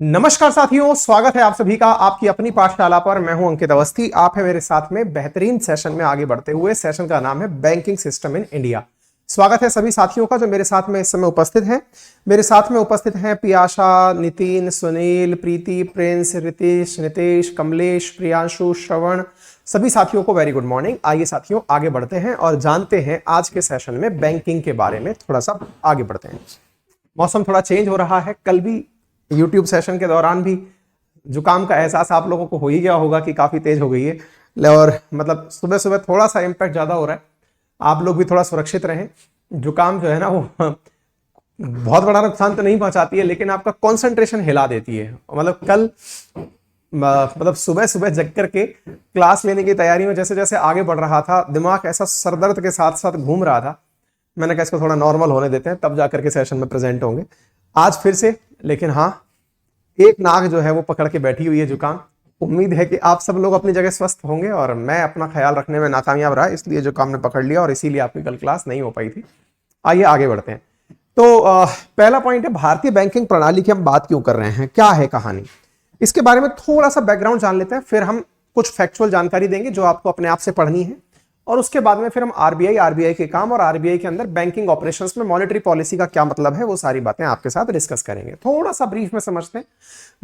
नमस्कार साथियों, स्वागत है आप सभी का आपकी अपनी पाठशाला पर। मैं हूं अंकित अवस्थी। आप है मेरे साथ में बेहतरीन सेशन में आगे बढ़ते हुए। सेशन का नाम है बैंकिंग सिस्टम इन इंडिया। स्वागत है सभी साथियों का जो मेरे साथ में इस समय उपस्थित हैं। मेरे साथ में उपस्थित हैं पियाशा, नितिन, सुनील, प्रीति, प्रिंस, रितेश, नितेश, कमलेश, प्रियांशु, श्रवण, सभी साथियों को वेरी गुड मॉर्निंग। आइए साथियों आगे बढ़ते हैं और जानते हैं आज के सेशन में बैंकिंग के बारे में। थोड़ा सा आगे बढ़ते हैं। मौसम थोड़ा चेंज हो रहा है। कल भी यूट्यूब सेशन के दौरान भी जुकाम का एहसास आप लोगों को हो ही गया होगा कि काफी तेज हो गई है, और मतलब सुबह सुबह थोड़ा सा इम्पैक्ट ज्यादा हो रहा है। आप लोग भी थोड़ा सुरक्षित रहें। जुकाम जो है ना वो बहुत बड़ा नुकसान तो नहीं पहुंचाती है, लेकिन आपका कंसंट्रेशन हिला देती है। मतलब कल मतलब सुबह सुबह जग करके क्लास लेने की तैयारी में जैसे जैसे आगे बढ़ रहा था, दिमाग ऐसा सरदर्द के साथ साथ घूम रहा था। मैंने कहा इसको थोड़ा नॉर्मल होने देते हैं, तब जाकर के सेशन में प्रेजेंट होंगे आज फिर से। लेकिन हाँ, एक नाक जो है वो पकड़ के बैठी हुई है जुकाम। उम्मीद है कि आप सब लोग अपनी जगह स्वस्थ होंगे, और मैं अपना ख्याल रखने में नाकामयाब रहा, इसलिए जुकाम ने पकड़ लिया और इसीलिए आपकी कल क्लास नहीं हो पाई थी। आइए आगे बढ़ते हैं। तो पहला पॉइंट है, भारतीय बैंकिंग प्रणाली की हम बात क्यों कर रहे हैं, क्या है कहानी, इसके बारे में थोड़ा सा बैकग्राउंड जान लेते हैं। फिर हम कुछ फैक्चुअल जानकारी देंगे जो आपको अपने आप से पढ़नी है, और उसके बाद में फिर हम आरबीआई के काम और आरबीआई के अंदर बैंकिंग ऑपरेशंस में मॉनेटरी पॉलिसी का क्या मतलब है, वो सारी बातें आपके साथ डिस्कस करेंगे। थोड़ा सा ब्रीफ में समझते हैं।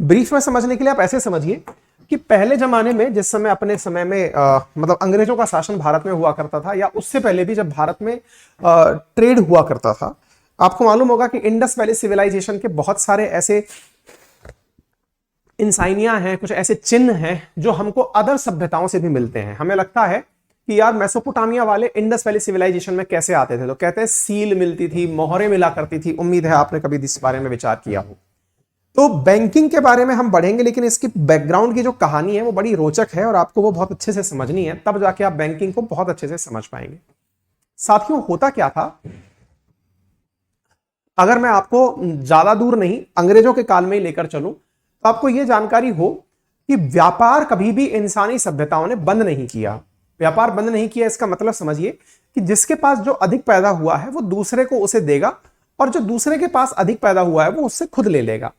ब्रीफ में समझने के लिए आप ऐसे समझिए कि पहले जमाने में, जिस समय अपने समय में मतलब अंग्रेजों का शासन भारत में हुआ करता था, या उससे पहले भी जब भारत में ट्रेड हुआ करता था, आपको मालूम होगा कि इंडस वैली सिविलाइजेशन के बहुत सारे ऐसे इंसाइनियां हैं, कुछ ऐसे चिन्ह हैं जो हमको अदर सभ्यताओं से भी मिलते हैं। हमें लगता है कि यार मेसोपोटामिया वाले इंडस वैली सिविलाइजेशन में कैसे आते थे, तो कहते हैं सील मिलती थी, मोहरें मिला करती थी। उम्मीद है आपने कभी इस बारे में विचार किया हो। तो बैंकिंग के बारे में हम बढ़ेंगे, लेकिन इसकी बैकग्राउंड की जो कहानी है वो बड़ी रोचक है, और आपको वो बहुत अच्छे से समझनी है, तब जाके आप बैंकिंग को बहुत अच्छे से समझ पाएंगे। साथियों, होता क्या था, अगर मैं आपको ज्यादा दूर नहीं, अंग्रेजों के काल में ही लेकर चलूं, तो आपको यह जानकारी हो कि व्यापार कभी भी इंसानी सभ्यताओं ने बंद नहीं किया। व्यापार बंद नहीं किया, इसका मतलब समझिए कि जिसके पास जो अधिक पैदा हुआ है वो दूसरे को उसे देगा, और जो दूसरे के पास अधिक पैदा हुआ है वो उससे खुद ले लेगा।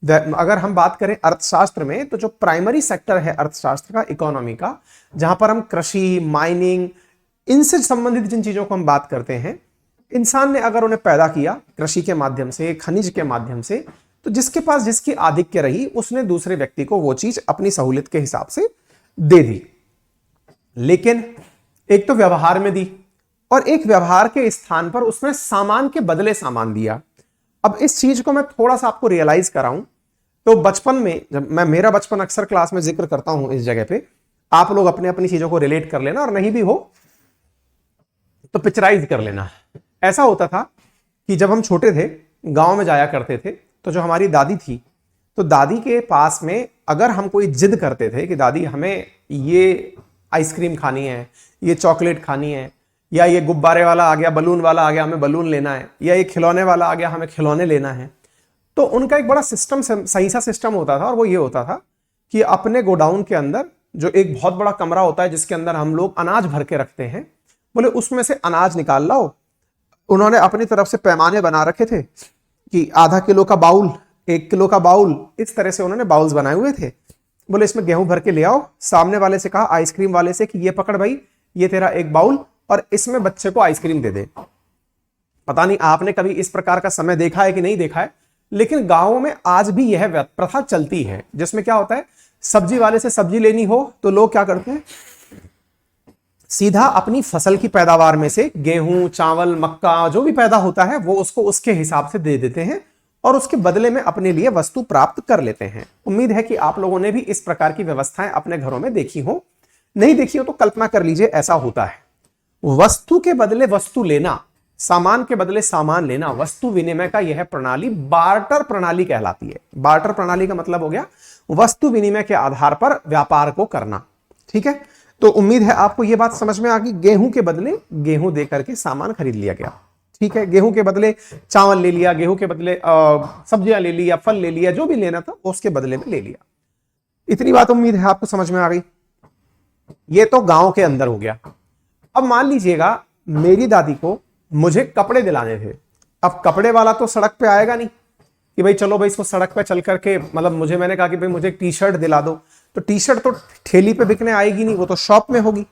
अगर हम बात करें अर्थशास्त्र में, तो जो प्राइमरी सेक्टर है अर्थशास्त्र का, इकोनॉमी का, जहां पर हम कृषि, माइनिंग, इनसे संबंधित जिन चीजों को हम बात करते हैं, इंसान ने अगर उन्हें पैदा किया कृषि के माध्यम से, खनिज के माध्यम से, तो जिसके पास जिसकी आधिक्य रही, उसने दूसरे व्यक्ति को वो चीज अपनी सहूलियत के हिसाब से दे दी। लेकिन एक तो व्यवहार में दी, और एक व्यवहार के स्थान पर उसने सामान के बदले सामान दिया। अब इस चीज को मैं थोड़ा सा आपको रियलाइज कराऊं, तो बचपन में, जब मैं मेरा बचपन अक्सर क्लास में जिक्र करता हूं इस जगह पे, आप लोग अपने अपनी चीजों को रिलेट कर लेना, और नहीं भी हो तो पिक्चराइज कर लेना। ऐसा होता था कि जब हम छोटे थे, गांव में जाया करते थे, तो जो हमारी दादी थी, तो दादी के पास में अगर हम कोई जिद करते थे कि दादी हमें ये आइसक्रीम खानी है, ये चॉकलेट खानी है, या ये गुब्बारे वाला आ गया, बलून वाला आ गया, हमें बलून लेना है, या ये खिलौने वाला आ गया, हमें खिलौने लेना है, तो उनका एक बड़ा सिस्टम, सही सा सिस्टम होता था, और वो ये होता था कि अपने गोडाउन के अंदर जो एक बहुत बड़ा कमरा होता है जिसके अंदर हम लोग अनाज भर के रखते हैं, बोले उसमें से अनाज निकाल लाओ। उन्होंने अपनी तरफ से पैमाने बना रखे थे कि आधा किलो का बाउल, 1 किलो का बाउल, इस तरह से उन्होंने बाउल्स बनाए हुए थे। बोले इसमें गेहूं भर के ले आओ। सामने वाले से कहा, आइसक्रीम वाले से, कि ये पकड़ भाई, ये तेरा एक बाउल, और इसमें बच्चे को आइसक्रीम दे दे। पता नहीं आपने कभी इस प्रकार का समय देखा है कि नहीं देखा है, लेकिन गांवों में आज भी यह प्रथा चलती है, जिसमें क्या होता है, सब्जी वाले से सब्जी लेनी हो तो लोग क्या करते हैं, सीधा अपनी फसल की पैदावार में से गेहूं, चावल, मक्का जो भी पैदा होता है वो उसको उसके हिसाब से दे देते हैं, और उसके बदले में अपने लिए वस्तु प्राप्त कर लेते हैं। उम्मीद है कि आप लोगों ने भी इस प्रकार की व्यवस्थाएं अपने घरों में देखी हो। नहीं देखी हो तो कल्पना कर लीजिए, ऐसा होता है। वस्तु के बदले वस्तु लेना, सामान के बदले सामान लेना, वस्तु विनिमय का यह प्रणाली बार्टर प्रणाली कहलाती है। बार्टर प्रणाली का मतलब हो गया वस्तु विनिमय के आधार पर व्यापार को करना। ठीक है, तो उम्मीद है आपको यह बात समझ में आ गई। गेहूं के बदले गेहूं देकर के सामान खरीद लिया गया। ठीक है, गेहूं के बदले चावल ले लिया, गेहूं के बदले सब्जियां ले लिया, फल ले लिया, जो भी लेना था उसके बदले में ले लिया। इतनी बात उम्मीद है आपको समझ में आ गई। ये तो गांव के अंदर हो गया। अब मान लीजिएगा मेरी दादी को मुझे कपड़े दिलाने थे। अब कपड़े वाला तो सड़क पे आएगा नहीं, कि भाई चलो भाई इसको सड़क पे चल करके, मतलब मैंने कहा कि भाई मुझे एक टी शर्ट दिला दो, तो टी शर्ट तो ठेली पे बिकने आएगी नहीं, वो तो शॉप में होगी।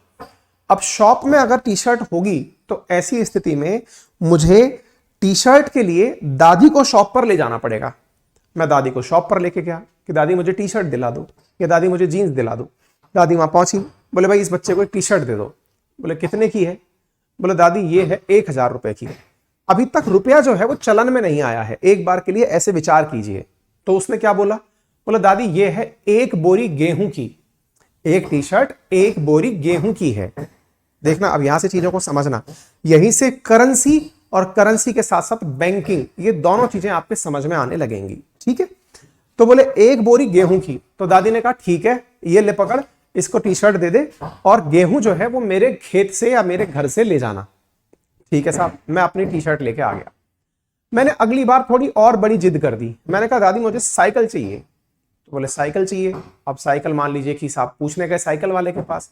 अब शॉप में अगर टी शर्ट होगी तो ऐसी स्थिति में मुझे टी शर्ट के लिए दादी को शॉप पर ले जाना पड़ेगा। मैं दादी को शॉप पर लेके गया कि दादी मुझे टी शर्ट दिला दो, या दादी मुझे जीन्स दिला दो। दादी वहां पहुंची, बोले भाई इस बच्चे को एक टी शर्ट दे दो। बोले कितने की है? बोले दादी ये है 1000 रुपए की। अभी तक रुपया जो है वो चलन में नहीं आया है, एक बार के लिए ऐसे विचार कीजिए। तो उसने क्या बोला? बोला दादी ये है 1 बोरी गेहूं की, एक टी शर्ट 1 बोरी गेहूं की है। देखना, अब यहां से चीजों को समझना, यहीं से करेंसी और करेंसी के साथ साथ बैंकिंग, ये दोनों चीजें आपके समझ में आने लगेंगी। ठीक है, तो बोले 1 बोरी गेहूं की। तो दादी ने कहा ठीक है, ये ले पकड़, इसको टी शर्ट दे दे और गेहूं जो है वो मेरे खेत से या मेरे घर से ले जाना। ठीक है साहब, मैं अपनी टी शर्ट लेके आ गया। मैंने अगली बार थोड़ी और बड़ी जिद कर दी, मैंने कहा दादी मुझे साइकिल चाहिए। तो बोले साइकिल चाहिए। अब साइकिल मान लीजिए कि साहब पूछने गए साइकिल वाले के पास,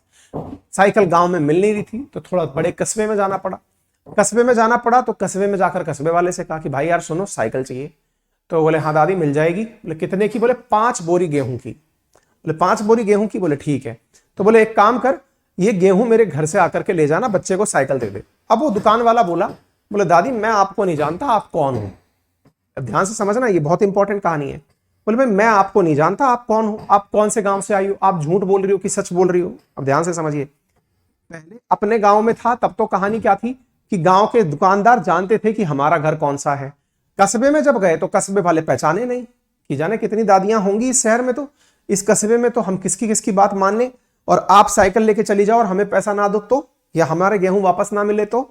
साइकिल गांव में मिल नहीं रही थी, तो थोड़ा बड़े कस्बे में जाना पड़ा। तो कस्बे में जाकर कस्बे वाले से कहा कि भाई यार सुनो साइकिल चाहिए। तो बोले हाँ दादी मिल जाएगी। बोले कितने की? बोले 5 बोरी गेहूं की। बोले 5 बोरी गेहूं की? बोले ठीक है। तो बोले एक काम कर, ये गेहूं मेरे घर से आकर के ले जाना, बच्चे को साइकिल दे दे। अब वो दुकान वाला बोला, बोले दादी मैं आपको नहीं जानता, आप कौन हो? अब ध्यान से समझना, ये बहुत इंपॉर्टेंट कहानी है। बोले भाई मैं आपको नहीं जानता, आप कौन हो, आप कौन से गांव से आई हो, आप झूठ बोल रही हो कि सच बोल रही हो? अब ध्यान से समझिए, पहले अपने गांव में था तब तो कहानी क्या थी कि गांव के दुकानदार जानते थे कि हमारा घर कौन सा है। कस्बे में जब गए तो कस्बे वाले पहचाने नहीं कि जाने कितनी दादियां होंगी इस शहर में, तो इस कस्बे में तो हम किसकी किसकी बात मान लें, और आप साइकिल लेके चली जाओ और हमें पैसा ना दो तो, या हमारे गेहूं वापस ना मिले तो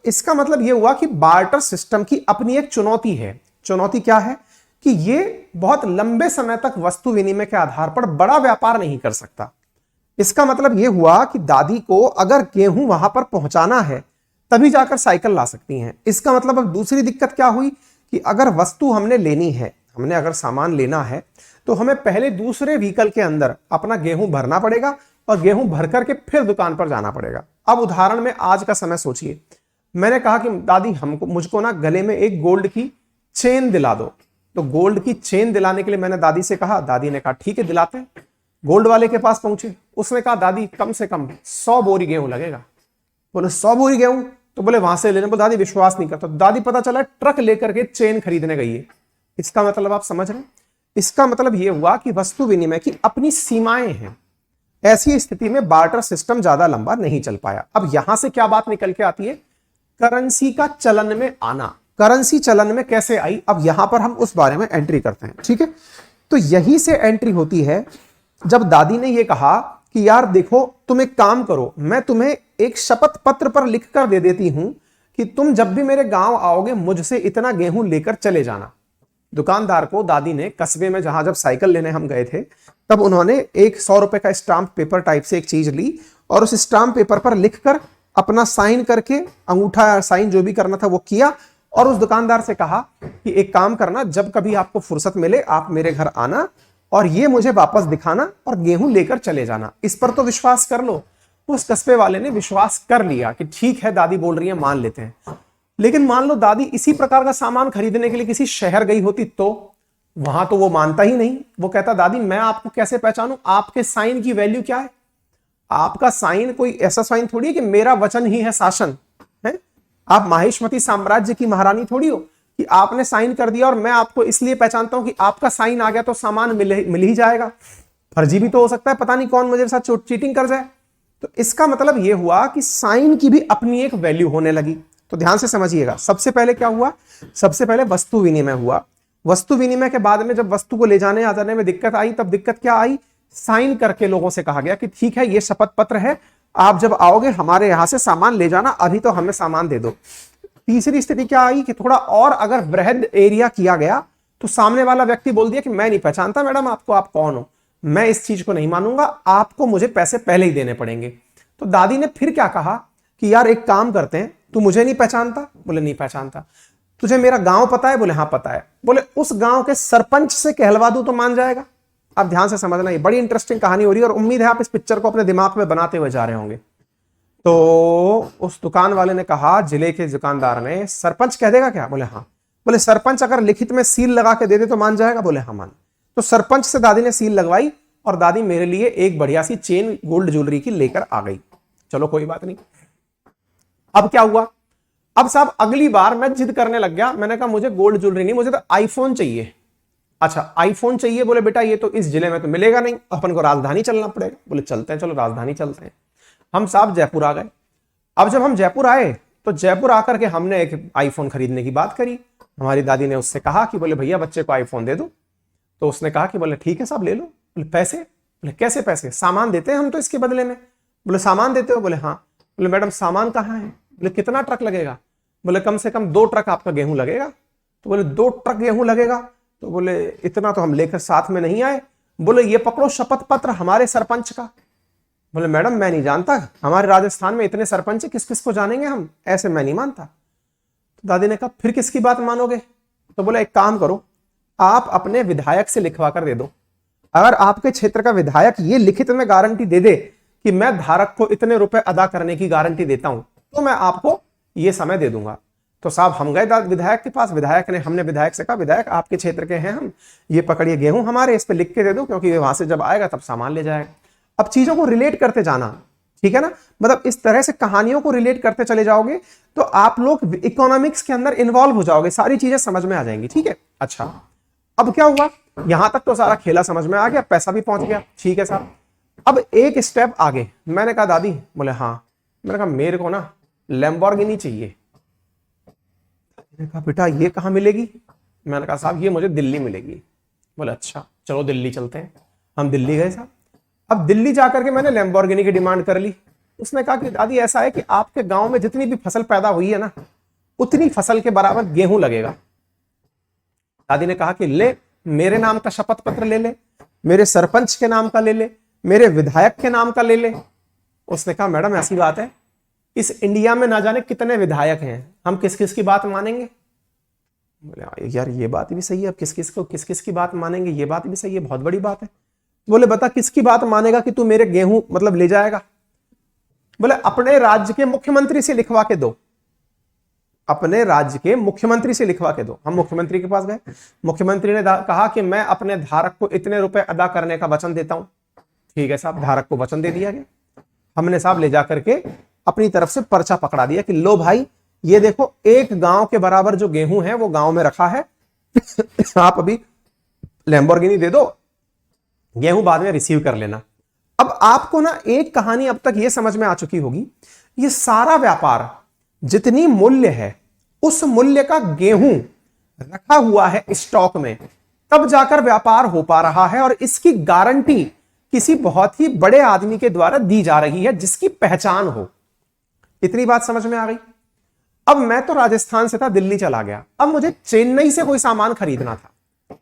इसका मतलब यह हुआ कि बार्टर सिस्टम की अपनी एक चुनौती है। चुनौती क्या है कि ये बहुत लंबे समय तक वस्तु विनिमय के आधार पर बड़ा व्यापार नहीं कर सकता। इसका मतलब यह हुआ कि दादी को अगर गेहूं वहां पर पहुंचाना है तभी जाकर साइकिल ला सकती हैं। इसका मतलब अब दूसरी दिक्कत क्या हुई कि अगर वस्तु हमने लेनी है, हमने अगर सामान लेना है, तो हमें पहले दूसरे व्हीकल के अंदर अपना गेहूं भरना पड़ेगा और गेहूं भर करके फिर दुकान पर जाना पड़ेगा। अब उदाहरण में आज का समय सोचिए, मैंने कहा कि दादी मुझको ना गले में एक गोल्ड की चेन दिला दो। तो गोल्ड की चेन दिलाने के लिए मैंने दादी से कहा, दादी ने कहा ठीक है दिलाते हैं। गोल्ड वाले के पास पहुंचे, उसने कहा दादी कम से कम 100 बोरी गेहूं लगेगा। बोले 100 बोरी गेहूं? तो बोले वहां से लेने। बोले दादी विश्वास नहीं करता। दादी पता चला ट्रक लेकर के चेन खरीदने गई है। इसका मतलब आप समझ रहे हैं? इसका मतलब यह हुआ कि वस्तु विनिमय की अपनी सीमाएं हैं। ऐसी स्थिति में बार्टर सिस्टम ज्यादा लंबा नहीं चल पाया। अब यहां से क्या बात निकल के आती है? करेंसी का चलन में आना। करेंसी चलन में कैसे आई, अब यहां पर हम उस बारे में एंट्री करते हैं। ठीक है, तो यहीं से एंट्री होती है जब दादी ने यह कहा कि यार देखो तुम एक काम करो, मैं तुम्हें एक शपथ पत्र पर लिख कर दे देती हूं कि तुम जब भी मेरे गांव आओगे मुझसे इतना गेहूं लेकर चले जाना। दुकानदार को दादी ने कस्बे में जब साइकिल लेने हम गए थे तब उन्होंने एक 100 रुपए का स्टाम्प पेपर टाइप से एक चीज ली और उस स्टाम्प पेपर पर लिखकर अपना साइन करके, अंगूठा साइन जो भी करना था वो किया, और उस दुकानदार से कहा कि एक काम करना, जब कभी आपको फुर्सत मिले आप मेरे घर आना और ये मुझे वापस दिखाना और गेहूं लेकर चले जाना। इस पर तो विश्वास कर लो। उस कस्बे वाले ने विश्वास कर लिया कि ठीक है दादी बोल रही है, मान लेते हैं। लेकिन मान लो दादी इसी प्रकार का सामान खरीदने के लिए किसी शहर गई होती तो वहां तो वो मानता ही नहीं। वो कहता दादी मैं आपको कैसे पहचानूं, आपके साइन की वैल्यू क्या है? आपका साइन कोई ऐसा साइन थोड़ी है कि मेरा वचन ही है शासन है। आप माहेश्मती साम्राज्य की महारानी थोड़ी हो कि आपने साइन कर दिया और मैं आपको इसलिए पहचानता हूं कि आपका साइन आ गया तो सामान मिल ही जाएगा। फर्जी भी तो हो सकता है, पता नहीं कौन मेरे साथ चीटिंग कर जाए। तो इसका मतलब यह हुआ कि साइन की भी अपनी एक वैल्यू होने लगी। तो ध्यान से समझिएगा, सबसे पहले क्या हुआ? सबसे पहले वस्तु विनिमय हुआ। वस्तु विनिमय के बाद में जब वस्तु को ले जाने आ जाने में दिक्कत आई, तब दिक्कत क्या आई? साइन करके लोगों से कहा गया कि ठीक है ये शपथ पत्र है, आप जब आओगे हमारे यहां से सामान ले जाना, अभी तो हमें सामान दे दो। तीसरी स्थिति क्या आई कि थोड़ा और अगर वृहद एरिया किया गया तो सामने वाला व्यक्ति बोल दिया कि मैं नहीं पहचानता मैडम आपको, आप कौन हो, मैं इस चीज को नहीं मानूंगा, आपको मुझे पैसे पहले ही देने पड़ेंगे। तो दादी ने फिर क्या कहा कि यार एक काम करते हैं, तू मुझे नहीं पहचानता? बोले नहीं पहचानता। तुझे मेरा गांव पता है? बोले हाँ पता है। बोले उस गांव के सरपंच से कहलवा दूं तो मान जाएगा? अब ध्यान से समझना, ये बड़ी इंटरेस्टिंग कहानी हो रही है और उम्मीद है आप इस पिक्चर को अपने दिमाग में बनाते हुए जा रहे होंगे। तो उस दुकान वाले ने कहा, जिले के दुकानदार ने, सरपंच कह देगा क्या? बोले हाँ। बोले सरपंच अगर लिखित में सील लगा के दे दे तो मान जाएगा? बोले हाँ मान। तो सरपंच से दादी ने सील लगवाई और दादी मेरे लिए एक बढ़िया सी चेन गोल्ड ज्वेलरी की लेकर आ गई। चलो कोई बात नहीं। अब क्या हुआ, अब साहब अगली बार मैं जिद करने लग गया, मैंने कहा मुझे गोल्ड ज्वेलरी नहीं, मुझे तो आईफोन चाहिए। अच्छा आईफोन चाहिए? बोले बेटा ये तो इस जिले में तो मिलेगा नहीं, अपन को राजधानी चलना पड़ेगा। बोले चलते हैं, चलो राजधानी चलते हैं। हम साहब जयपुर आ गए। अब जब हम जयपुर आए तो जयपुर आकर के हमने एक आईफोन खरीदने की बात करी। हमारी दादी ने उससे कहा कि बोले भैया बच्चे को आईफोन दे दो। तो उसने कहा कि बोले ठीक है साहब ले लो। बोले पैसे? बोले कैसे पैसे? सामान देते हैं हम तो इसके बदले में। बोले सामान देते हो? बोले हाँ। बोले मैडम सामान कहाँ है? बोले कितना ट्रक लगेगा? बोले कम से कम 2 ट्रक आपका गेहूं लगेगा। तो बोले 2 ट्रक गेहूं लगेगा? तो बोले इतना तो हम लेकर साथ में नहीं आए। बोले ये पकड़ो शपथ पत्र हमारे सरपंच का। बोले मैडम मैं नहीं जानता, हमारे राजस्थान में इतने सरपंच किस किस को जानेंगे हम, ऐसे मैं नहीं मानता। तो दादी ने कहा फिर किसकी बात मानोगे? तो बोले एक काम करो, आप अपने विधायक से लिखवा कर दे दो। अगर आपके क्षेत्र का विधायक ये लिखित में गारंटी दे दे कि मैं धारक को इतने रुपए अदा करने की गारंटी देता हूं तो मैं आपको ये समय दे दूंगा। तो साहब हम गए विधायक के पास। हमने विधायक से कहा विधायक आपके क्षेत्र के हैं हम, ये पकड़िए गेहूं हमारे, इस पे लिख के दे दो क्योंकि वहां से जब आएगा तब सामान ले जाएगा। अब चीजों को रिलेट करते जाना, ठीक है ना, मतलब इस तरह से कहानियों को रिलेट करते चले जाओगे तो आप लोग इकोनॉमिक्स के अंदर इन्वॉल्व हो जाओगे, सारी चीजें समझ में आ जाएंगी। ठीक है, अच्छा अब क्या हुआ, यहां तक तो सारा खेला समझ में आ गया, पैसा भी पहुंच गया, ठीक है साहब। अब एक स्टेप आगे, मैंने कहा दादी, बोले हाँ। मैंने कहा मेरे को ना लैम्बोर्गिनी चाहिए। मैंने कहा बेटा ये कहाँ मिलेगी? मैंने कहा साहब ये मुझे दिल्ली मिलेगी। बोले अच्छा चलो दिल्ली चलते हैं। हम दिल्ली गए साहब। अब दिल्ली जाकर के मैंने लैम्बोर्गिनी की डिमांड कर ली। उसने कहा कि दादी ऐसा है कि आपके गांव में जितनी भी फसल पैदा हुई है ना, उतनी फसल के बराबर गेहूं लगेगा। दादी ने कहा कि ले मेरे नाम का शपथ पत्र ले ले, मेरे सरपंच के नाम का ले ले, मेरे विधायक के नाम का ले ले। उसने कहा मैडम ऐसी बात है, इस इंडिया में ना जाने कितने विधायक हैं, हम किस किस की बात मानेंगे? बोले यार ये बात भी सही है, अब किस किस की बात मानेंगे, ये बात भी सही है, बहुत बड़ी बात है। बोले बता किसकी बात मानेगा कि तू मेरे गेहूं मतलब ले जाएगा? बोले अपने राज्य के मुख्यमंत्री से लिखवा के दो, अपने राज्य के मुख्यमंत्री से लिखवा के दो। हम मुख्यमंत्री के पास गए, मुख्यमंत्री ने कहा कि मैं अपने धारक को इतने रुपए अदा करने का वचन देता हूं। ठीक है साहब, धारक को वचन दे दिया गया। हमने साहब ले जाकर के अपनी तरफ से पर्चा पकड़ा दिया कि लो भाई ये देखो एक गांव के बराबर जो गेहूं है वो गांव में रखा है, आप अभी लैम्बोर्गिनी दे दो, गेहूं बाद में रिसीव कर लेना। अब आपको ना एक कहानी अब तक ये समझ में आ चुकी होगी, ये सारा व्यापार जितनी मूल्य है उस मूल्य का गेहूं रखा हुआ है स्टॉक में, तब जाकर व्यापार हो पा रहा है, और इसकी गारंटी किसी बहुत ही बड़े आदमी के द्वारा दी जा रही है जिसकी पहचान हो। इतनी बात समझ में आ गई। अब मैं तो राजस्थान से था, दिल्ली चला गया। अब मुझे चेन्नई से कोई सामान खरीदना था।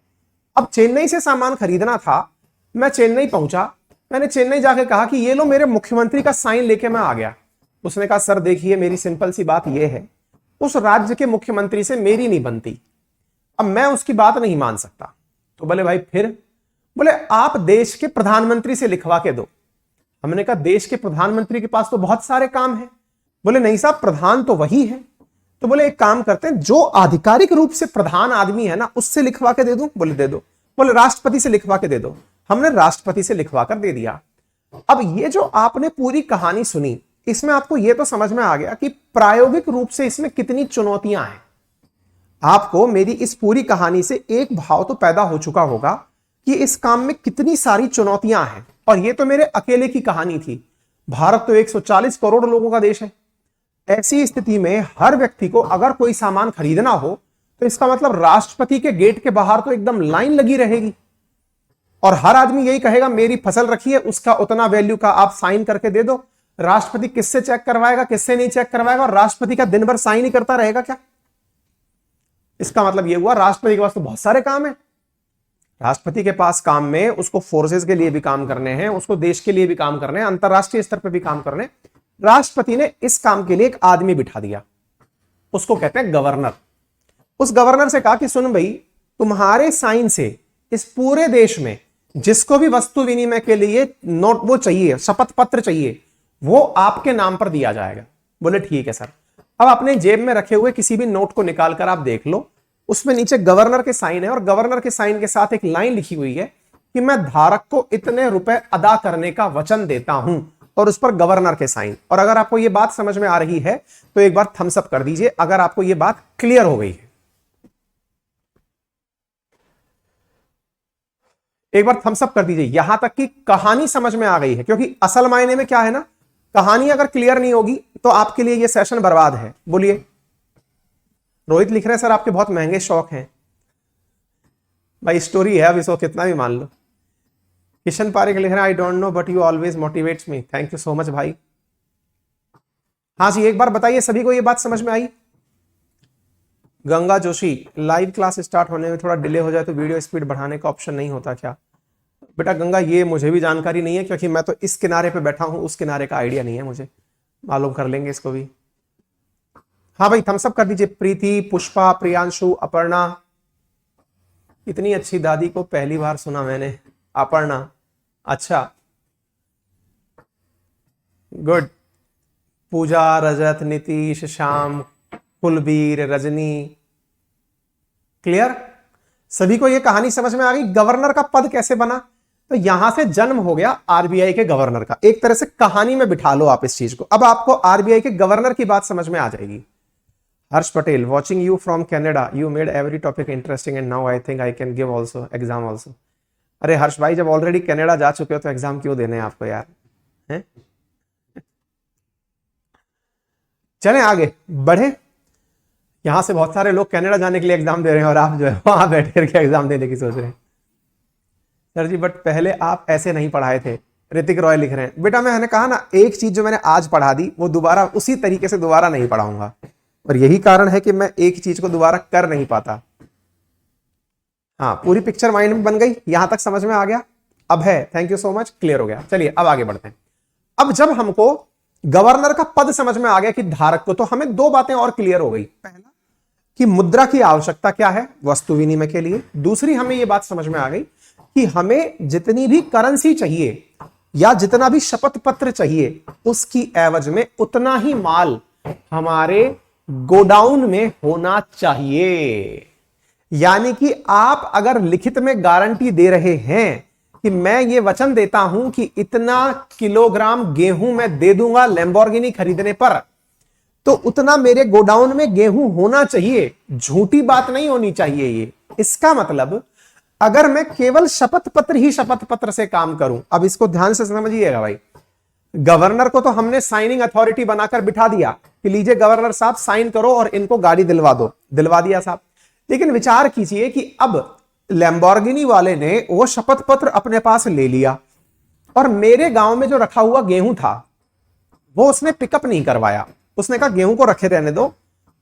अब चेन्नई से सामान खरीदना था, मैं चेन्नई पहुंचा, मैंने चेन्नई जाके कहा कि ये लो मेरे मुख्यमंत्री का साइन लेके मैं आ गया। उसने कहा सर देखिए मेरी सिंपल सी बात यह है, उस राज्य के मुख्यमंत्री से मेरी नहीं बनती, अब मैं उसकी बात नहीं मान सकता। तो बोले भाई फिर? बोले आप देश के प्रधानमंत्री से लिखवा के दो। हमने कहा देश के प्रधानमंत्री के पास तो बहुत सारे काम हैं। बोले नहीं साहब प्रधान तो वही है। तो बोले एक काम करते हैं, जो आधिकारिक रूप से प्रधान आदमी है ना उससे लिखवा के दे दूं? बोले दे दो। बोले राष्ट्रपति से लिखवा के दे दो। हमने राष्ट्रपति से लिखवा कर दे दिया। अब ये जो आपने पूरी कहानी सुनी, इसमें आपको यह तो समझ में आ गया कि प्रायोगिक रूप से इसमें कितनी चुनौतियां हैं। आपको मेरी इस पूरी कहानी से एक भाव तो पैदा हो चुका होगा कि इस काम में कितनी सारी चुनौतियां हैं। और ये तो मेरे अकेले की कहानी थी। भारत तो 140 करोड़ लोगों का देश है। ऐसी स्थिति में हर व्यक्ति को अगर कोई सामान खरीदना हो तो इसका मतलब राष्ट्रपति के गेट के बाहर तो एकदम लाइन लगी रहेगी, और हर आदमी यही कहेगा मेरी फसल रखी है, उसका उतना वैल्यू का आप साइन करके दे दो। राष्ट्रपति किससे चेक करवाएगा, किससे नहीं चेक करवाएगा? और राष्ट्रपति का दिन भर साइन ही करता रहेगा क्या? इसका मतलब यह हुआ राष्ट्रपति के पास तो बहुत सारे काम है। राष्ट्रपति के पास काम में उसको फोर्सेस के लिए भी काम करने हैं, उसको देश के लिए भी काम करने हैं, अंतरराष्ट्रीय स्तर पर भी काम करने। राष्ट्रपति ने इस काम के लिए एक आदमी बिठा दिया, उसको कहते हैं गवर्नर। उस गवर्नर से कहा कि सुन भाई, तुम्हारे साइन से इस पूरे देश में जिसको भी वस्तु विनिमय के लिए नोट वो चाहिए, शपथ पत्र चाहिए, वो आपके नाम पर दिया जाएगा। बोले ठीक है सर। अब अपने जेब में रखे हुए किसी भी नोट को निकाल कर आप देख लो, उसमें नीचे गवर्नर के साइन है और गवर्नर के साइन के साथ एक लाइन लिखी हुई है कि मैं धारक को इतने रुपए अदा करने का वचन देता हूं, और उस पर गवर्नर के साइन। और अगर आपको यह बात समझ में आ रही है तो एक बार थम्स अप कर दीजिए अगर आपको यह बात क्लियर हो गई है। एक बार थम्स अप कर दीजिए, यहां तक कि कहानी समझ में आ गई है, क्योंकि असल मायने में क्या है ना, कहानी अगर क्लियर नहीं होगी तो आपके लिए यह सेशन बर्बाद है। बोलिए। रोहित लिख रहे हैं सर आपके बहुत महंगे शौक हैं। भाई स्टोरी है, अब इसको कितना भी मान लो। किशन पारेख लिख रहे हैं I don't know but you always motivates me. Thank you so much भाई। हाँ जी, एक बार बताइए सभी को ये बात समझ में आई। Ganga Joshi, live class start होने में थोड़ा डिले हो जाए तो वीडियो स्पीड बढ़ाने का ऑप्शन नहीं होता क्या? बेटा गंगा, ये मुझे भी जानकारी नहीं है, क्योंकि मैं तो इस किनारे पे बैठा हूं, उस किनारे का आइडिया नहीं है मुझे। मालूम कर लेंगे इसको भी। हाँ भाई थम्स अप कर दीजिए। प्रीति, पुष्पा, प्रियांशु, अपर्णा। इतनी अच्छी दादी को पहली बार सुना मैंने। अपर्णा, अच्छा गुड। पूजा, रजत, नीतीश, श्याम, कुलबीर, रजनी। क्लियर? सभी को यह कहानी समझ में आ गई। गवर्नर का पद कैसे बना? तो यहां से जन्म हो गया आरबीआई के गवर्नर का। एक तरह से कहानी में बिठा लो आप इस चीज को। अब आपको आरबीआई के गवर्नर की बात समझ में आ जाएगी। Harsh Patel, watching you from Canada, you made every topic interesting and now I think I can give also exam also. अरे हर्ष भाई, जब ऑलरेडी कनाडा जा चुके हो तो एग्जाम क्यों देने हैं आपको यार, हैं? चलें आगे बढ़े। यहां से बहुत सारे लोग कनाडा जाने के लिए एग्जाम दे रहे हैं और आप जो है वहां बैठ करके एग्जाम देने की सोच रहे हैं। सर जी बट पहले आप ऐसे नहीं पढ़ाए थे। ऋतिक रॉय लिख रहे हैं बेटा मैंने कहा ना, एक चीज जो मैंने आज पढ़ा दी वो दोबारा उसी तरीके से दोबारा नहीं पढ़ाऊंगा, और यही कारण है कि मैं एक चीज को दोबारा कर नहीं पाता। हाँ, पूरी पिक्चर माइंड में बन गई, यहां तक समझ में आ गया? अब है, thank you so much, clear हो गया। चलिए अब आगे बढ़ते हैं। अब जब हमको गवर्नर का पद समझ में आ गया कि धारक को, तो हमें दो बातें और क्लियर हो गई। पहला कि मुद्रा की आवश्यकता क्या है वस्तु विनिमय के लिए। दूसरी हमें यह बात समझ में आ गई कि हमें जितनी भी करेंसी चाहिए या जितना भी शपथ पत्र चाहिए उसकी एवज में उतना ही माल हमारे गोडाउन में होना चाहिए। यानी कि आप अगर लिखित में गारंटी दे रहे हैं कि मैं ये वचन देता हूं कि इतना किलोग्राम गेहूं मैं दे दूंगा लैम्बोर्गिनी खरीदने पर, तो उतना मेरे गोडाउन में गेहूं होना चाहिए। झूठी बात नहीं होनी चाहिए ये। इसका मतलब अगर मैं केवल शपथ पत्र ही शपथ पत्र से काम करूं, अब इसको ध्यान से समझिएगा भाई। गवर्नर को तो हमने साइनिंग अथॉरिटी बनाकर बिठा दिया कि लीजिए गवर्नर साहब साइन करो और इनको गाड़ी दिलवा दो, दिलवा दिया साहब। लेकिन विचार कीजिए कि अब लैम्बोर्गिनी वाले ने वो शपथ पत्र अपने पास ले लिया और मेरे गांव में जो रखा हुआ गेहूं था वो उसने पिकअप नहीं करवाया। उसने कहा गेहूं को रखे रहने दो,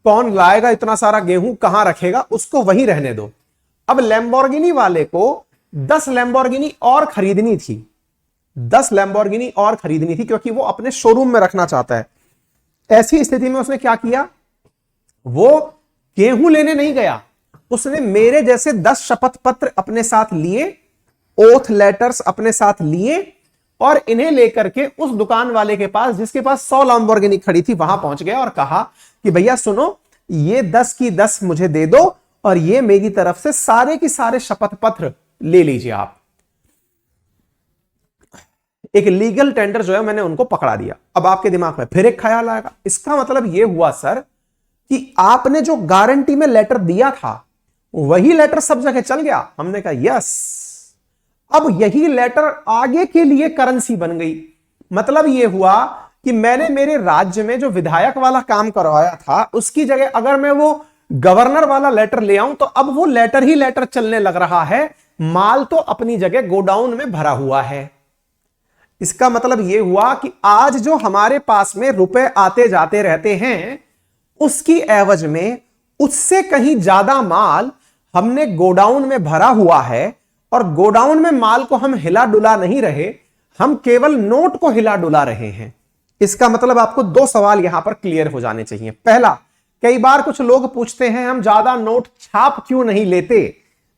कौन लाएगा इतना सारा गेहूं, कहां रखेगा, उसको वहीं रहने दो। अब लैम्बोर्गिनी वाले को 10 लैम्बोर्गिनी और खरीदनी थी, 10 लैम्बोर्गिनी और खरीदनी थी, क्योंकि वो अपने शोरूम में रखना चाहता है। ऐसी स्थिति में उसने क्या किया, वो गेहूं लेने नहीं गया, उसने मेरे जैसे 10 शपथ पत्र अपने साथ लिए, ओथ लेटर्स अपने साथ लिए, और इन्हें लेकर के उस दुकान वाले के पास जिसके पास 100 लैम्बोर्गिनी खड़ी थी वहां पहुंच गया और कहा कि भैया सुनो, ये 10 की 10 मुझे दे दो और ये मेरी तरफ से सारे की सारे शपथ पत्र ले लीजिए आप। एक लीगल टेंडर जो है मैंने उनको पकड़ा दिया। अब आपके दिमाग में फिर एक ख्याल आएगा, इसका मतलब यह हुआ सर कि आपने जो गारंटी में लेटर दिया था वही लेटर सब जगह चल गया। हमने कहा यस। अब यही लेटर आगे के लिए करेंसी बन गई। मतलब यह हुआ कि मैंने मेरे राज्य में जो विधायक वाला काम करवाया था उसकी जगह अगर मैं वो गवर्नर वाला लेटर ले आऊं तो अब वो लेटर ही लेटर चलने लग रहा है, माल तो अपनी जगह गोडाउन में भरा हुआ है। इसका मतलब यह हुआ कि आज जो हमारे पास में रुपए आते जाते रहते हैं उसकी एवज में उससे कहीं ज्यादा माल हमने गोडाउन में भरा हुआ है, और गोडाउन में माल को हम हिला डुला नहीं रहे, हम केवल नोट को हिला डुला रहे हैं। इसका मतलब आपको दो सवाल यहां पर क्लियर हो जाने चाहिए। पहला, कई बार कुछ लोग पूछते हैं हम ज्यादा नोट छाप क्यों नहीं लेते,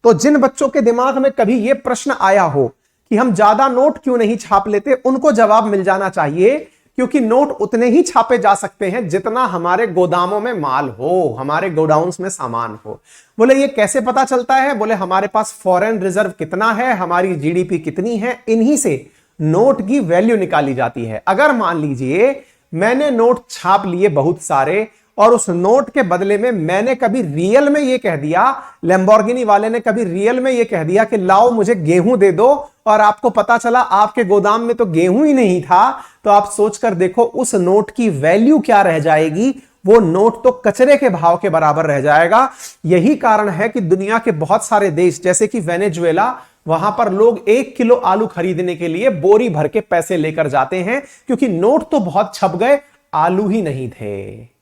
तो जिन बच्चों के दिमाग में कभी यह प्रश्न आया हो कि हम ज्यादा नोट क्यों नहीं छाप लेते, उनको जवाब मिल जाना चाहिए क्योंकि नोट उतने ही छापे जा सकते हैं जितना हमारे गोदामों में माल हो, हमारे गोडाउन्स में सामान हो। बोले ये कैसे पता चलता है? बोले हमारे पास फॉरेन रिजर्व कितना है, हमारी जीडीपी कितनी है, इन्हीं से नोट की वैल्यू निकाली जाती है। अगर मान लीजिए मैंने नोट छाप लिए बहुत सारे और उस नोट के बदले में मैंने कभी रियल में ये कह दिया, लैम्बोर्गिनी वाले ने कभी रियल में ये कह दिया कि लाओ मुझे गेहूं दे दो, और आपको पता चला आपके गोदाम में तो गेहूं ही नहीं था, तो आप सोचकर देखो उस नोट की वैल्यू क्या रह जाएगी। वो नोट तो कचरे के भाव के बराबर रह जाएगा। यही कारण है कि दुनिया के बहुत सारे देश जैसे कि वेनेजुएला, वहां पर लोग 1 किलो आलू खरीदने के लिए बोरी भर के पैसे लेकर जाते हैं, क्योंकि नोट तो बहुत छप गए, आलू ही नहीं थे।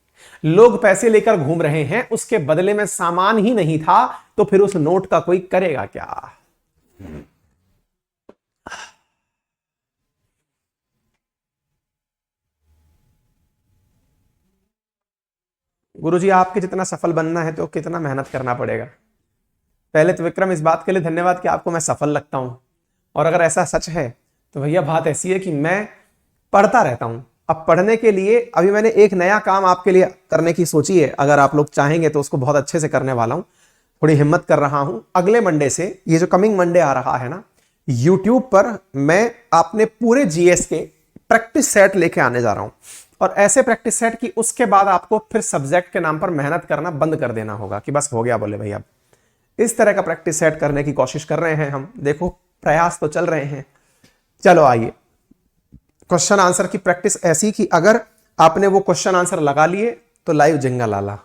लोग पैसे लेकर घूम रहे हैं, उसके बदले में सामान ही नहीं था, तो फिर उस नोट का कोई करेगा क्या? गुरुजी आपके जितना सफल बनना है तो कितना मेहनत करना पड़ेगा। पहले तो विक्रम इस बात के लिए धन्यवाद कि आपको मैं सफल लगता हूं, और अगर ऐसा सच है तो भैया बात ऐसी है कि मैं पढ़ता रहता हूं। अब पढ़ने के लिए अभी मैंने एक नया काम आपके लिए करने की सोची है, अगर आप लोग चाहेंगे तो उसको बहुत अच्छे से करने वाला हूं। थोड़ी हिम्मत कर रहा हूं। अगले मंडे से, ये जो कमिंग मंडे आ रहा है ना, यूट्यूब पर मैं अपने पूरे जीएस के प्रैक्टिस सेट लेके आने जा रहा हूं, और ऐसे प्रैक्टिस सेट की उसके बाद आपको फिर सब्जेक्ट के नाम पर मेहनत करना बंद कर देना होगा कि बस हो गया बोले भैया। इस तरह का प्रैक्टिस सेट करने की कोशिश कर रहे हैं हम, देखो प्रयास तो चल रहे हैं। चलो आइए, क्वेश्चन आंसर की प्रैक्टिस ऐसी कि अगर आपने वो क्वेश्चन आंसर लगा लिए तो लाइव जिंगा लाला।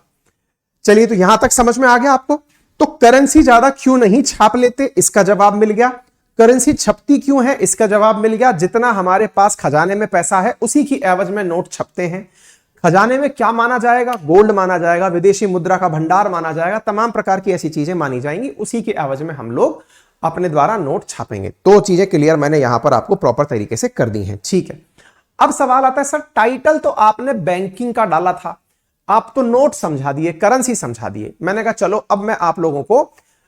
चलिए, तो यहां तक समझ में आ गया आपको? तो करेंसी ज्यादा क्यों नहीं छाप लेते, इसका जवाब मिल गया। करेंसी छपती क्यों है, इसका जवाब मिल गया। जितना हमारे पास खजाने में पैसा है उसी की एवज में नोट छपते हैं। खजाने में क्या माना जाएगा? गोल्ड माना जाएगा, विदेशी मुद्रा का भंडार माना जाएगा, तमाम प्रकार की ऐसी चीजें मानी जाएंगी, उसी की एवज में हम लोग अपने द्वारा नोट छापेंगे। तो चीजें क्लियर मैंने यहां पर आपको प्रॉपर तरीके से कर दी हैं, ठीक है। अब सवाल आता है सर टाइटल तो आपने बैंकिंग का डाला था, आप तो नोट समझा दिए, करेंसी समझा दिए। मैंने कहा चलो अब मैं आप लोगों को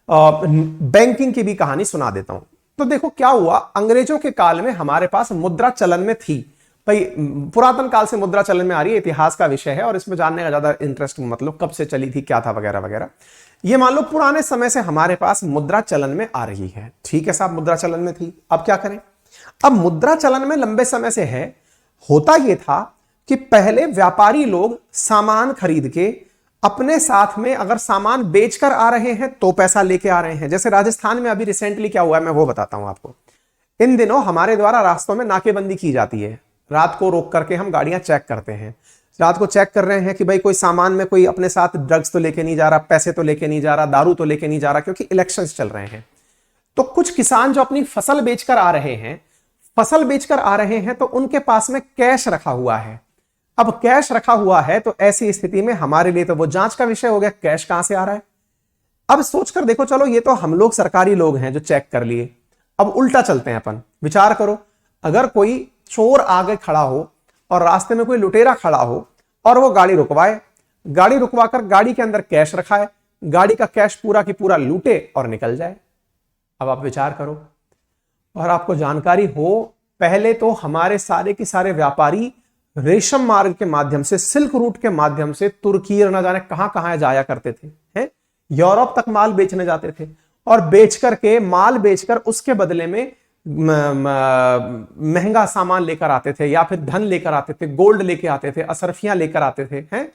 बैंकिंग की भी कहानी सुना देता हूं। तो देखो क्या हुआ, अंग्रेजों के काल में हमारे पास मुद्रा चलन में थी भाई, पुरातन काल से मुद्रा चलन में आ रही है, इतिहास का विषय है और इसमें जानने का ज्यादा इंटरेस्ट, मतलब कब से चली थी, क्या था, वगैरह वगैरह। ये मान लो पुराने समय से हमारे पास मुद्रा चलन में आ रही है, ठीक है साहब, मुद्रा चलन में थी। अब क्या करें? अब मुद्रा चलन में लंबे समय से है। होता यह था कि पहले व्यापारी लोग सामान खरीद के अपने साथ में अगर सामान बेचकर आ रहे हैं तो पैसा लेके आ रहे हैं। जैसे राजस्थान में अभी रिसेंटली क्या हुआ है मैं वो बताता हूं आपको। इन दिनों हमारे द्वारा रास्तों में नाकेबंदी की जाती है, रात को रोक करके हम गाड़ियां चेक करते हैं। रात को चेक कर रहे हैं कि भाई कोई सामान में कोई अपने साथ ड्रग्स तो लेके नहीं जा रहा, पैसे तो लेके नहीं जा रहा, दारू तो लेके नहीं जा रहा, क्योंकि इलेक्शंस चल रहे हैं। तो कुछ किसान जो अपनी फसल बेचकर आ रहे हैं, तो उनके पास में कैश रखा हुआ है। अब कैश रखा हुआ है तो ऐसी स्थिति में हमारे लिए तो वो जांच का विषय हो गया, कैश कहां से आ रहा है। अब सोचकर देखो, चलो ये तो हम लोग सरकारी लोग हैं जो चेक कर लिए, अब उल्टा चलते हैं अपन। विचार करो, अगर कोई चोर आगे खड़ा हो और रास्ते में कोई लुटेरा खड़ा हो और वो गाड़ी रुकवाए, गाड़ी रुकवाकर गाड़ी के अंदर कैश रखा है, गाड़ी का कैश पूरा की पूरा लूटे और निकल जाए। अब आप विचार करो, और आपको जानकारी हो, पहले तो हमारे सारे के सारे व्यापारी रेशम मार्ग के माध्यम से, सिल्क रूट के माध्यम से तुर्की और न जाने कहां कहां जाया करते थे, हैं? यूरोप तक माल बेचने जाते थे, और बेच करके, माल बेचकर उसके बदले में महंगा सामान लेकर आते थे, या फिर धन लेकर आते थे, गोल्ड लेके आते थे, असरफियां लेकर आते थे, हैं?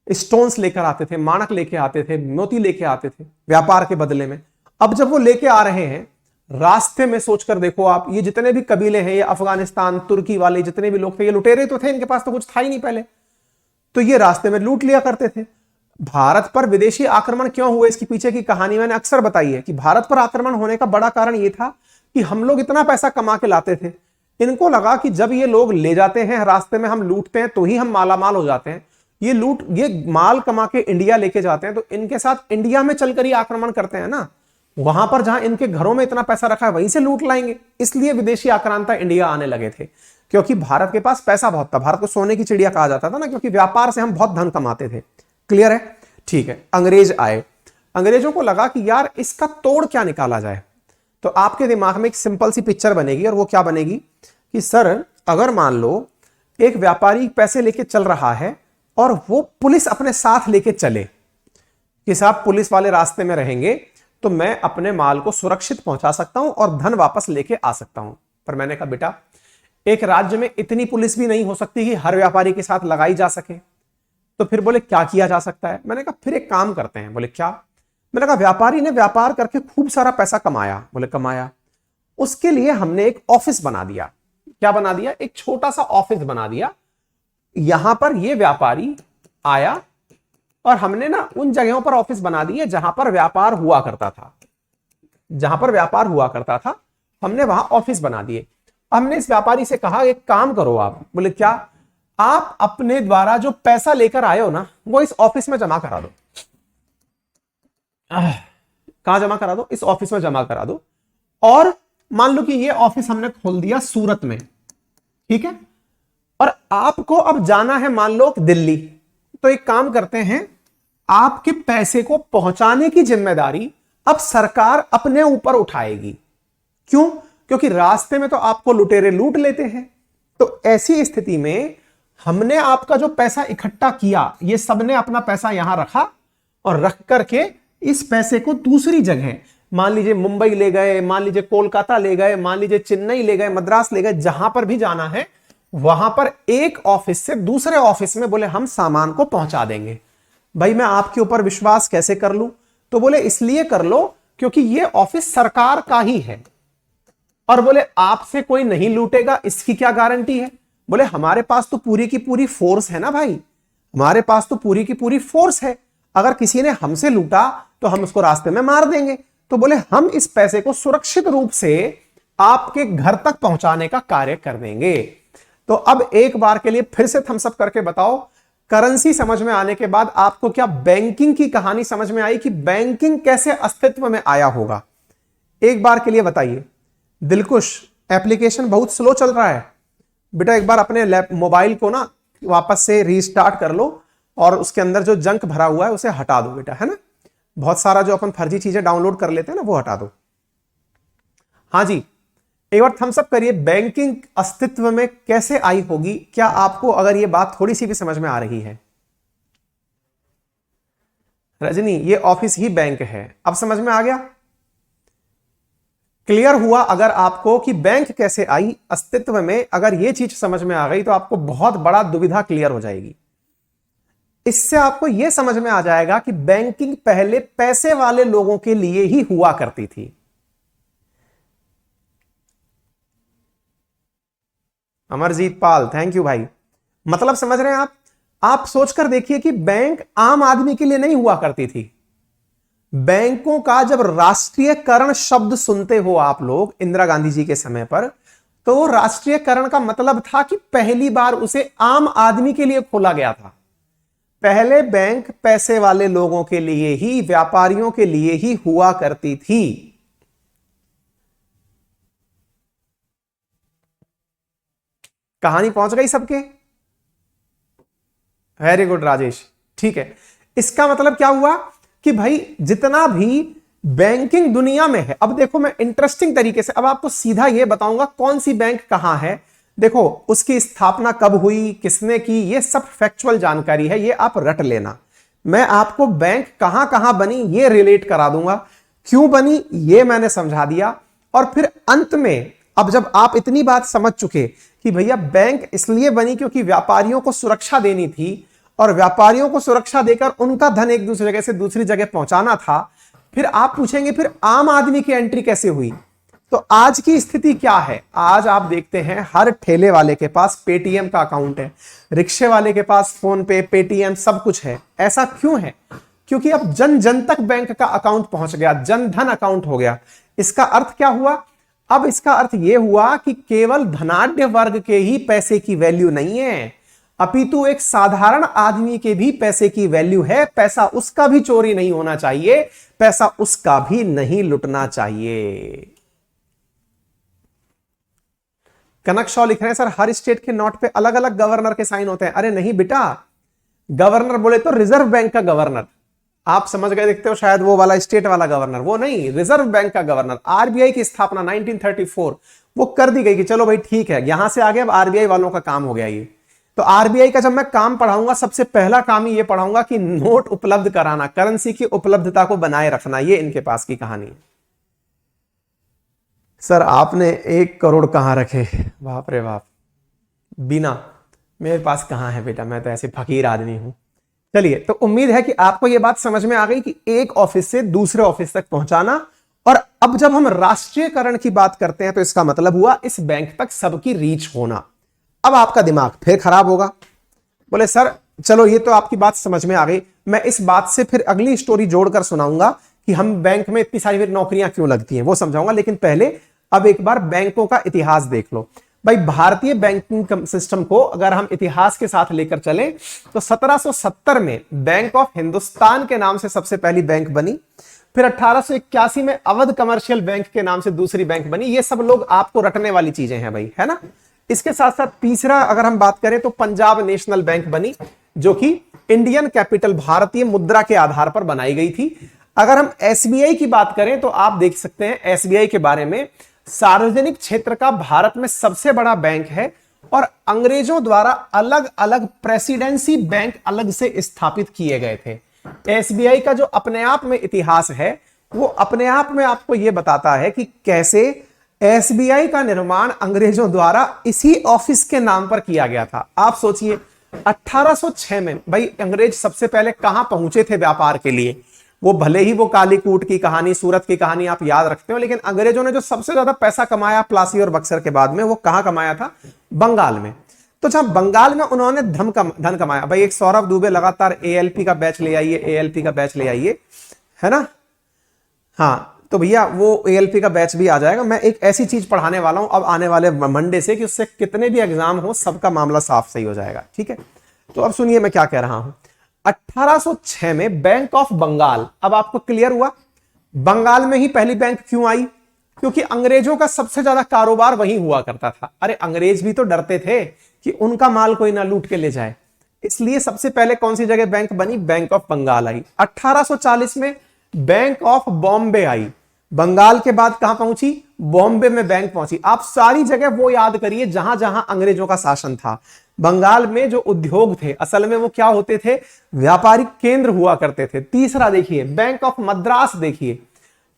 स्टोन्स लेकर आते थे, माणक लेके आते थे, मोती लेके आते थे व्यापार के बदले में। अब जब वो लेके आ रहे हैं, रास्ते में सोचकर देखो आप, ये जितने भी कबीले हैं, ये अफगानिस्तान, तुर्की वाले जितने भी लोग थे, ये लुटेरे तो थे, इनके पास तो कुछ था ही नहीं पहले, तो ये रास्ते में लूट लिया करते थे। भारत पर विदेशी आक्रमण क्यों हुए, इसके पीछे की कहानी मैंने अक्सर बताई है कि भारत पर आक्रमण होने का बड़ा कारण यह था कि हम लोग इतना पैसा कमा के लाते थे, इनको लगा कि जब ये लोग ले जाते हैं रास्ते में, हम लूटते हैं तो ही हम मालामाल हो जाते हैं। ये माल कमा के इंडिया लेके जाते हैं, तो इनके साथ इंडिया में चलकर ही आक्रमण करते हैं ना, वहां पर जहां इनके घरों में इतना पैसा रखा है वहीं से लूट लाएंगे। इसलिए विदेशी आक्रांता इंडिया आने लगे थे, क्योंकि भारत के पास पैसा बहुत था। भारत को सोने की चिड़िया कहा जाता था ना, क्योंकि व्यापार से हम बहुत धन कमाते थे। क्लियर है? ठीक है। अंग्रेज आए, अंग्रेजों को लगा कि यार इसका तोड़ क्या निकाला जाए। तो आपके दिमाग में एक सिंपल सी पिक्चर बनेगी, और वो क्या बनेगी कि सर अगर मान लो एक व्यापारी पैसे लेके चल रहा है और वो पुलिस अपने साथ लेके चले कि साहब पुलिस वाले रास्ते में रहेंगे तो मैं अपने माल को सुरक्षित पहुंचा सकता हूं और धन वापस लेके आ सकता हूं। पर मैंने कहा बेटा, एक राज्य में इतनी पुलिस भी नहीं हो सकती कि हर व्यापारी के साथ लगाई जा सके। तो फिर बोले क्या किया जा सकता है? मैंने कहा फिर एक काम करते हैं। बोले क्या? मैंने कहा व्यापारी ने व्यापार करके खूब सारा पैसा कमाया। बोले कमाया, उसके लिए हमने एक ऑफिस बना दिया। क्या बना दिया? एक छोटा सा ऑफिस बना दिया। यहां पर ये व्यापारी आया और हमने ना उन जगहों पर ऑफिस बना दिए जहां पर व्यापार हुआ करता था। जहां पर व्यापार हुआ करता था हमने वहां ऑफिस बना दिए। हमने इस व्यापारी से कहा एक काम करो आप। बोले क्या? आप अपने द्वारा जो पैसा लेकर आए हो ना वो इस ऑफिस में जमा करा दो। कहां जमा करा दो? इस ऑफिस में जमा करा दो। और मान लो कि ये ऑफिस हमने खोल दिया सूरत में, ठीक है, और आपको अब जाना है मान लो दिल्ली। तो एक काम करते हैं, आपके पैसे को पहुंचाने की जिम्मेदारी अब सरकार अपने ऊपर उठाएगी। क्यों? क्योंकि रास्ते में तो आपको लुटेरे लूट लेते हैं। तो ऐसी स्थिति में हमने आपका जो पैसा इकट्ठा किया, ये सबने अपना पैसा यहां रखा और रख करके इस पैसे को दूसरी जगह, मान लीजिए मुंबई ले गए, मान लीजिए कोलकाता ले गए, मान लीजिए चेन्नई ले गए, मद्रास ले गए, जहां पर भी जाना है वहां पर एक ऑफिस से दूसरे ऑफिस में बोले हम सामान को पहुंचा देंगे। भाई मैं आपके ऊपर विश्वास कैसे कर लूं? तो बोले इसलिए कर लो क्योंकि ये ऑफिस सरकार का ही है और बोले आपसे कोई नहीं लूटेगा, इसकी क्या गारंटी है? बोले हमारे पास तो पूरी की पूरी फोर्स है ना भाई, हमारे पास तो पूरी की पूरी फोर्स है। अगर किसी ने हमसे लूटा तो हम उसको रास्ते में मार देंगे। तो बोले हम इस पैसे को सुरक्षित रूप से आपके घर तक पहुंचाने का कार्य कर देंगे। तो अब एक बार के लिए फिर से थम्स अप करके बताओ, करेंसी समझ में आने के बाद आपको क्या बेंकिंग की कहानी समझ में आई कि बेंकिंग कैसे अस्तित्व में आया होगा? एक बार के लिए बताइए। दिलकुश, एप्लीकेशन बहुत स्लो चल रहा है बेटा, एक बार अपने मोबाइल को ना वापस से रीस्टार्ट कर लो और उसके अंदर जो जंक भरा हुआ है उसे हटा दो बेटा, है ना। बहुत सारा जो अपन फर्जी चीजें डाउनलोड कर लेते हैं ना वो हटा दो। हाँ जी, एक बार थम्स अप करिए, बैंकिंग अस्तित्व में कैसे आई होगी? क्या आपको अगर ये बात थोड़ी सी भी समझ में आ रही है? रजनी, ये ऑफिस ही बैंक है, अब समझ में आ गया? क्लियर हुआ अगर आपको कि बैंक कैसे आई अस्तित्व में? अगर ये चीज समझ में आ गई तो आपको बहुत बड़ा दुविधा क्लियर हो जाएगी। इससे आपको यह समझ में आ जाएगा कि बैंकिंग पहले पैसे वाले लोगों के लिए ही हुआ करती थी। अमरजीत पाल, थैंक यू भाई। मतलब समझ रहे हैं आप सोचकर देखिए कि बैंक आम आदमी के लिए नहीं हुआ करती थी। बैंकों का जब राष्ट्रीयकरण शब्द सुनते हो आप लोग इंदिरा गांधी जी के समय पर, तो राष्ट्रीयकरण का मतलब था कि पहली बार उसे आम आदमी के लिए खोला गया था। पहले बैंक पैसे वाले लोगों के लिए ही, व्यापारियों के लिए ही हुआ करती थी। कहानी पहुंच गई सबके? वेरी गुड राजेश, ठीक है। इसका मतलब क्या हुआ कि भाई जितना भी बैंकिंग दुनिया में है, अब देखो मैं इंटरेस्टिंग तरीके से अब आपको सीधा यह बताऊंगा कौन सी बैंक कहां है। देखो उसकी स्थापना कब हुई, किसने की, ये सब फैक्चुअल जानकारी है, ये आप रट लेना। मैं आपको बैंक कहां कहां बनी ये रिलेट करा दूंगा, क्यों बनी ये मैंने समझा दिया। और फिर अंत में अब जब आप इतनी बात समझ चुके कि भैया बैंक इसलिए बनी क्योंकि व्यापारियों को सुरक्षा देनी थी और व्यापारियों को सुरक्षा देकर उनका धन एक दूसरी जगह से दूसरी जगह पहुंचाना था, फिर आप पूछेंगे फिर आम आदमी की एंट्री कैसे हुई? तो आज की स्थिति क्या है? आज आप देखते हैं हर ठेले वाले के पास पेटीएम का अकाउंट है, रिक्शे वाले के पास फोन पे, पेटीएम सब कुछ है। ऐसा क्यों है? क्योंकि अब जन जन तक बैंक का अकाउंट पहुंच गया, जन धन अकाउंट हो गया। इसका अर्थ क्या हुआ? अब इसका अर्थ यह हुआ कि केवल धनाढ्य वर्ग के ही पैसे की वैल्यू नहीं है, अपितु एक साधारण आदमी के भी पैसे की वैल्यू है। पैसा उसका भी चोरी नहीं होना चाहिए, पैसा उसका भी नहीं लुटना चाहिए। कनक शॉ लिख रहे हैं सर हर स्टेट के नोट पे अलग अलग गवर्नर के साइन होते हैं। अरे नहीं बेटा, गवर्नर बोले तो रिजर्व बैंक का गवर्नर, आप समझ गए देखते हो शायद वो वाला स्टेट वाला गवर्नर, वो नहीं, रिजर्व बैंक का गवर्नर। आरबीआई की स्थापना 1934 वो कर दी गई कि चलो भाई ठीक है, यहां से आगे अब आरबीआई वालों का काम हो गया ये। तो आरबीआई का जब मैं काम पढ़ाऊंगा, सबसे पहला काम ही ये पढ़ाऊंगा कि नोट उपलब्ध कराना, करेंसी की उपलब्धता को बनाए रखना, ये इनके पास की कहानी है। सर आपने 1 करोड़ कहां रखे? बाप रे बाप, बिना, मेरे पास कहां है बेटा, मैं तो ऐसे फकीर आदमी हूं। चलिए, तो उम्मीद है कि आपको यह बात समझ में आ गई कि एक ऑफिस से दूसरे ऑफिस तक पहुंचाना। और अब जब हम राष्ट्रीयकरण की बात करते हैं तो इसका मतलब हुआ इस बैंक तक सबकी रीच होना। अब आपका दिमाग फिर खराब होगा, बोले सर चलो ये तो आपकी बात समझ में आ गई, मैं इस बात से फिर अगली स्टोरी जोड़कर सुनाऊंगा कि हम बैंक में इतनी सारी नौकरियां क्यों लगती हैं, वो समझाऊंगा। लेकिन पहले अब एक बार बैंकों का इतिहास देख लो भाई। भारतीय बैंकिंग सिस्टम को अगर हम इतिहास के साथ लेकर चले तो 1770 में बैंक ऑफ हिंदुस्तान के नाम से सबसे पहली बैंक बनी। फिर 1881 में अवध कमर्शियल बैंक के नाम से दूसरी बैंक बनी। ये सब लोग आपको रटने वाली चीजें हैं भाई, है ना। इसके साथ साथ तीसरा अगर हम बात करें तो पंजाब नेशनल बैंक बनी, जो कि इंडियन कैपिटल, भारतीय मुद्रा के आधार पर बनाई गई थी। अगर हम एसबीआई की बात करें तो आप देख सकते हैं एसबीआई के बारे में, सार्वजनिक क्षेत्र का भारत में सबसे बड़ा बैंक है और अंग्रेजों द्वारा अलग अलग प्रेसिडेंसी बैंक अलग से स्थापित किए गए थे। एसबीआई का जो अपने आप में इतिहास है वो अपने आप में आपको यह बताता है कि कैसे एसबीआई का निर्माण अंग्रेजों द्वारा इसी ऑफिस के नाम पर किया गया था। आप सोचिए 1806 में भाई अंग्रेज सबसे पहले कहां पहुंचे थे व्यापार के लिए। वो भले ही वो कालीकूट की कहानी, सूरत की कहानी आप याद रखते हो, लेकिन अंग्रेजों ने जो सबसे ज्यादा पैसा कमाया प्लासी और बक्सर के बाद में, वो कहां कमाया था? बंगाल में। तो जहां बंगाल में उन्होंने धन कमाया, भाई एक सौरभ दुबे लगातार एएलपी का बैच ले आइए, एएलपी का बैच ले आइए, है ना। हाँ तो भैया वो एएलपी का बैच भी आ जाएगा। मैं एक ऐसी चीज पढ़ाने वाला हूं अब आने वाले मंडे से कि उससे कितने भी एग्जाम हो सबका मामला साफ सही हो जाएगा, ठीक है। तो अब सुनिए मैं क्या कह रहा हूं। 1806 में बैंक ऑफ बंगाल, अब आपको क्लियर हुआ बंगाल में ही पहली बैंक क्यों आई? क्योंकि अंग्रेजों का सबसे ज्यादा कारोबार वहीं हुआ करता था। अरे अंग्रेज भी तो डरते थे कि उनका माल कोई ना लूट के ले जाए, इसलिए सबसे पहले कौन सी जगह बैंक बनी? बैंक ऑफ बंगाल आई। 1840 में बैंक ऑफ बॉम्बे आई। बंगाल के बाद कहां पहुंची? बॉम्बे में बैंक पहुंची। आप सारी जगह वो याद करिए जहां जहां अंग्रेजों का शासन था। बंगाल में जो उद्योग थे असल में वो क्या होते थे? व्यापारिक केंद्र हुआ करते थे। तीसरा देखिए बैंक ऑफ मद्रास, देखिए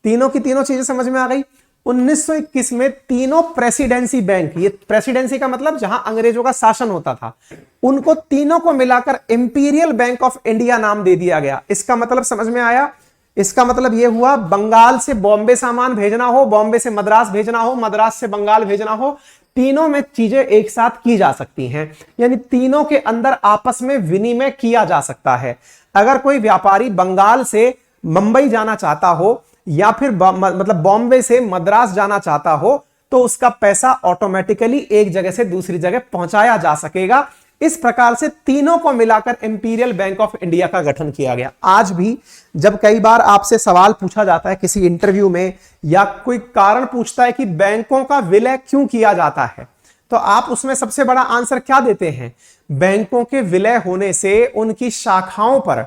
तीनों की तीनों चीजें समझ में आ गई। 1921 में तीनों प्रेसिडेंसी बैंक, ये प्रेसिडेंसी का मतलब जहां अंग्रेजों का शासन होता था, उनको तीनों को मिलाकर इंपीरियल बैंक ऑफ इंडिया नाम दे दिया गया। इसका मतलब समझ में आया? इसका मतलब यह हुआ बंगाल से बॉम्बे सामान भेजना हो, बॉम्बे से मद्रास भेजना हो, मद्रास से बंगाल भेजना हो, तीनों में चीजें एक साथ की जा सकती हैं। यानी तीनों के अंदर आपस में विनिमय किया जा सकता है। अगर कोई व्यापारी बंगाल से मुंबई जाना चाहता हो या फिर मतलब बॉम्बे से मद्रास जाना चाहता हो तो उसका पैसा ऑटोमेटिकली एक जगह से दूसरी जगह पहुंचाया जा सकेगा। इस प्रकार से तीनों को मिलाकर इंपीरियल बैंक ऑफ इंडिया का गठन किया गया। आज भी जब कई बार आपसे सवाल पूछा जाता है किसी इंटरव्यू में या कोई कारण पूछता है कि बैंकों का विलय क्यों किया जाता है, तो आप उसमें सबसे बड़ा आंसर क्या देते हैं? बैंकों के विलय होने से उनकी शाखाओं पर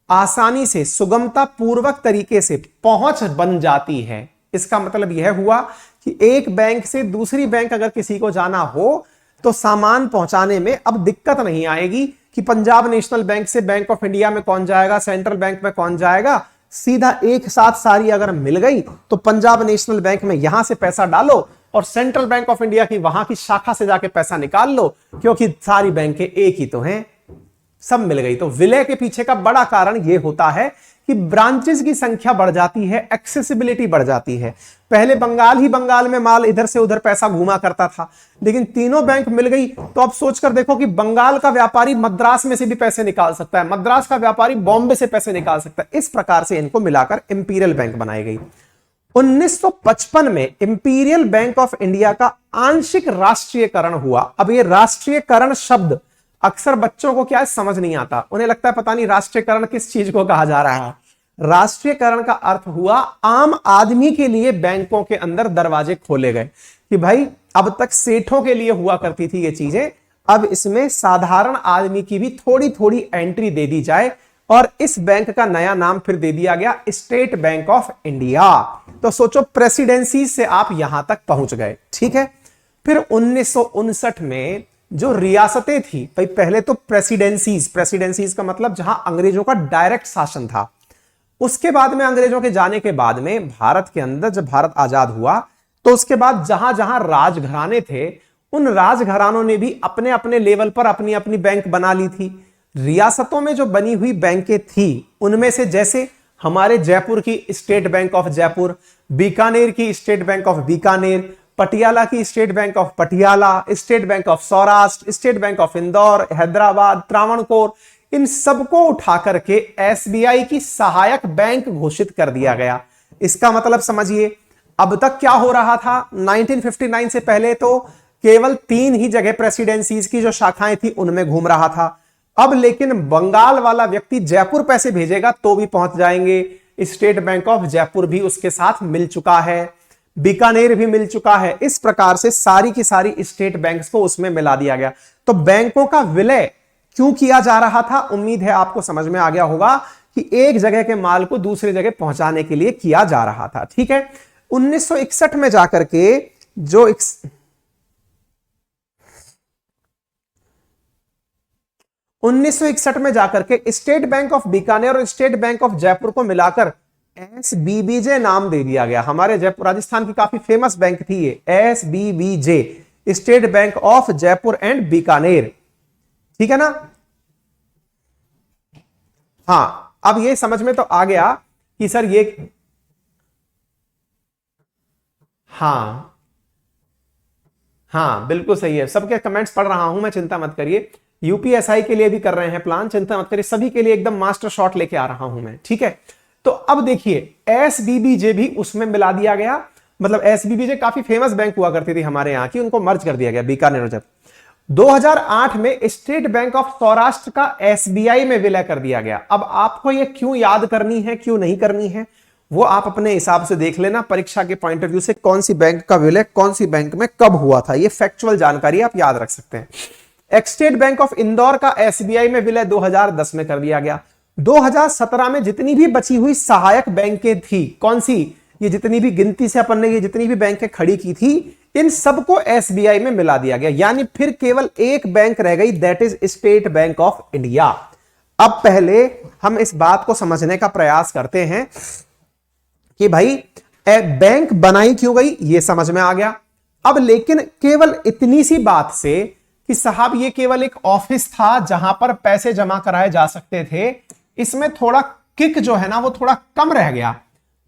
आसानी से, सुगमता पूर्वक तरीके से पहुंच बन जाती है। इसका मतलब यह हुआ कि एक बैंक से दूसरी बैंक अगर किसी को जाना हो तो सामान पहुंचाने में अब दिक्कत नहीं आएगी कि पंजाब नेशनल बैंक से बैंक ऑफ इंडिया में कौन जाएगा, सेंट्रल बैंक में कौन जाएगा। सीधा एक साथ सारी अगर मिल गई तो पंजाब नेशनल बैंक में यहां से पैसा डालो और सेंट्रल बैंक ऑफ इंडिया की वहां की शाखा से जाके पैसा निकाल लो, क्योंकि सारी बैंकें एक ही तो हैं, सब मिल गई। तो विलय के पीछे का बड़ा कारण यह होता है कि ब्रांचेस की संख्या बढ़ जाती है, एक्सेसिबिलिटी बढ़ जाती है। पहले बंगाल ही बंगाल में माल इधर से उधर पैसा घुमा करता था, लेकिन तीनों बैंक मिल गई तो अब सोचकर देखो कि बंगाल का व्यापारी मद्रास में से भी पैसे निकाल सकता है, मद्रास का व्यापारी बॉम्बे से पैसे निकाल सकता है। इस प्रकार से इनको मिलाकर इंपीरियल बैंक बनाई गई। 1955 में इंपीरियल बैंक ऑफ इंडिया का आंशिक राष्ट्रीयकरण हुआ। अब ये राष्ट्रीयकरण शब्द अक्सर बच्चों को क्या है समझ नहीं आता, उन्हें लगता है पता नहीं राष्ट्रीयकरण किस चीज को कहा जा रहा है। राष्ट्रीयकरण का अर्थ हुआ आम आदमी के लिए बैंकों के अंदर दरवाजे खोले गए कि भाई अब तक सेठों के लिए हुआ करती थी ये चीजें, अब इसमें साधारण आदमी की भी थोड़ी थोड़ी एंट्री दे दी जाए और इस बैंक का नया नाम फिर दे दिया गया स्टेट बैंक ऑफ इंडिया। तो सोचो प्रेसिडेंसी से आप यहां तक पहुंच गए, ठीक है। फिर 1959 में जो रियासतें थी भाई, पहले तो प्रेसिडेंसीज का मतलब जहां अंग्रेजों का डायरेक्ट शासन था। उसके बाद में अंग्रेजों के जाने के बाद में भारत के अंदर जब भारत आजाद हुआ तो उसके बाद जहां जहां राजघराने थे उन राजघरानों ने भी अपने अपने लेवल पर अपनी अपनी बैंक बना ली थी। रियासतों में जो बनी हुई बैंकें थी उनमें से जैसे हमारे जयपुर की state bank of Jaipur, Bikaner की state bank of Bikaner, Patiala की state bank of Patiala, state bank of Saurashtra, state bank of Indore, Hyderabad, Travancore, इन सबको उठा करके एसबीआई की सहायक बैंक घोषित कर दिया गया। इसका मतलब समझिए, अब तक क्या हो रहा था, 1959 से पहले तो केवल 3 ही जगह प्रेसिडेंसीज की जो शाखाएं थी उनमें घूम रहा था। अब लेकिन बंगाल वाला व्यक्ति जयपुर पैसे भेजेगा तो भी पहुंच जाएंगे। स्टेट बैंक ऑफ जयपुर भी उसके साथ मिल चुका है, बीकानेर भी मिल चुका है। इस प्रकार से सारी की सारी स्टेट बैंक्स को उसमें मिला दिया गया। तो बैंकों का विलय क्यों किया जा रहा था, उम्मीद है आपको समझ में आ गया होगा कि एक जगह के माल को दूसरी जगह पहुंचाने के लिए किया जा रहा था। ठीक है, 1961 में जाकर के जो 1961 में जाकर के स्टेट बैंक ऑफ बीकानेर और स्टेट बैंक ऑफ जयपुर को मिलाकर एसबीबीजे नाम दे दिया गया। हमारे जयपुर राजस्थान की काफी फेमस बैंक थी ये, SBBJ, state bank of Jaipur and Bikaner. ठीक है ना। हाँ, अब ये समझ में तो आ गया कि सर ये, हाँ हाँ बिल्कुल सही है। सबके कमेंट्स पढ़ रहा हूं मैं, चिंता मत करिए। यूपीएसआई के लिए भी कर रहे हैं प्लान, चिंता मत करिए। सभी के लिए एकदम मास्टर शॉट लेके आ रहा हूं मैं। ठीक है, तो अब देखिए एसबीबीजे भी उसमें मिला दिया गया। मतलब एसबीबीजे काफी फेमस बैंक हुआ करती थी हमारे यहां की, उनको मर्ज कर दिया गया बीकानेर और जयपुर। 2008 में स्टेट बैंक ऑफ सौराष्ट्र का एसबीआई में विलय कर दिया गया। अब आपको यह क्यों याद करनी है, क्यों नहीं करनी है, वो आप अपने हिसाब से देख लेना परीक्षा के पॉइंट ऑफ व्यू से, कौन सी बैंक का विलय कौन सी बैंक में कब हुआ था। ये फैक्चुअल जानकारी आप याद रख सकते हैं। स्टेट बैंक ऑफ इंदौर का एसबीआई में विलय 2010 में कर दिया गया। 2017 में जितनी भी बची हुई सहायक बैंकें थी, कौन सी, ये जितनी भी गिनती से अपन ने ये जितनी भी बैंकें खड़ी की थी, इन सबको एसबीआई में मिला दिया गया। यानी फिर केवल एक बैंक रह गई, that is state bank of India. अब पहले हम इस बात को समझने का प्रयास करते हैं कि भाई बैंक बनाई क्यों गई, ये समझ में आ गया। अब लेकिन केवल इतनी सी बात से कि साहब ये केवल एक ऑफिस था जहां पर पैसे जमा कराए जा सकते थे, इसमें थोड़ा किक जो है ना वो थोड़ा कम रह गया।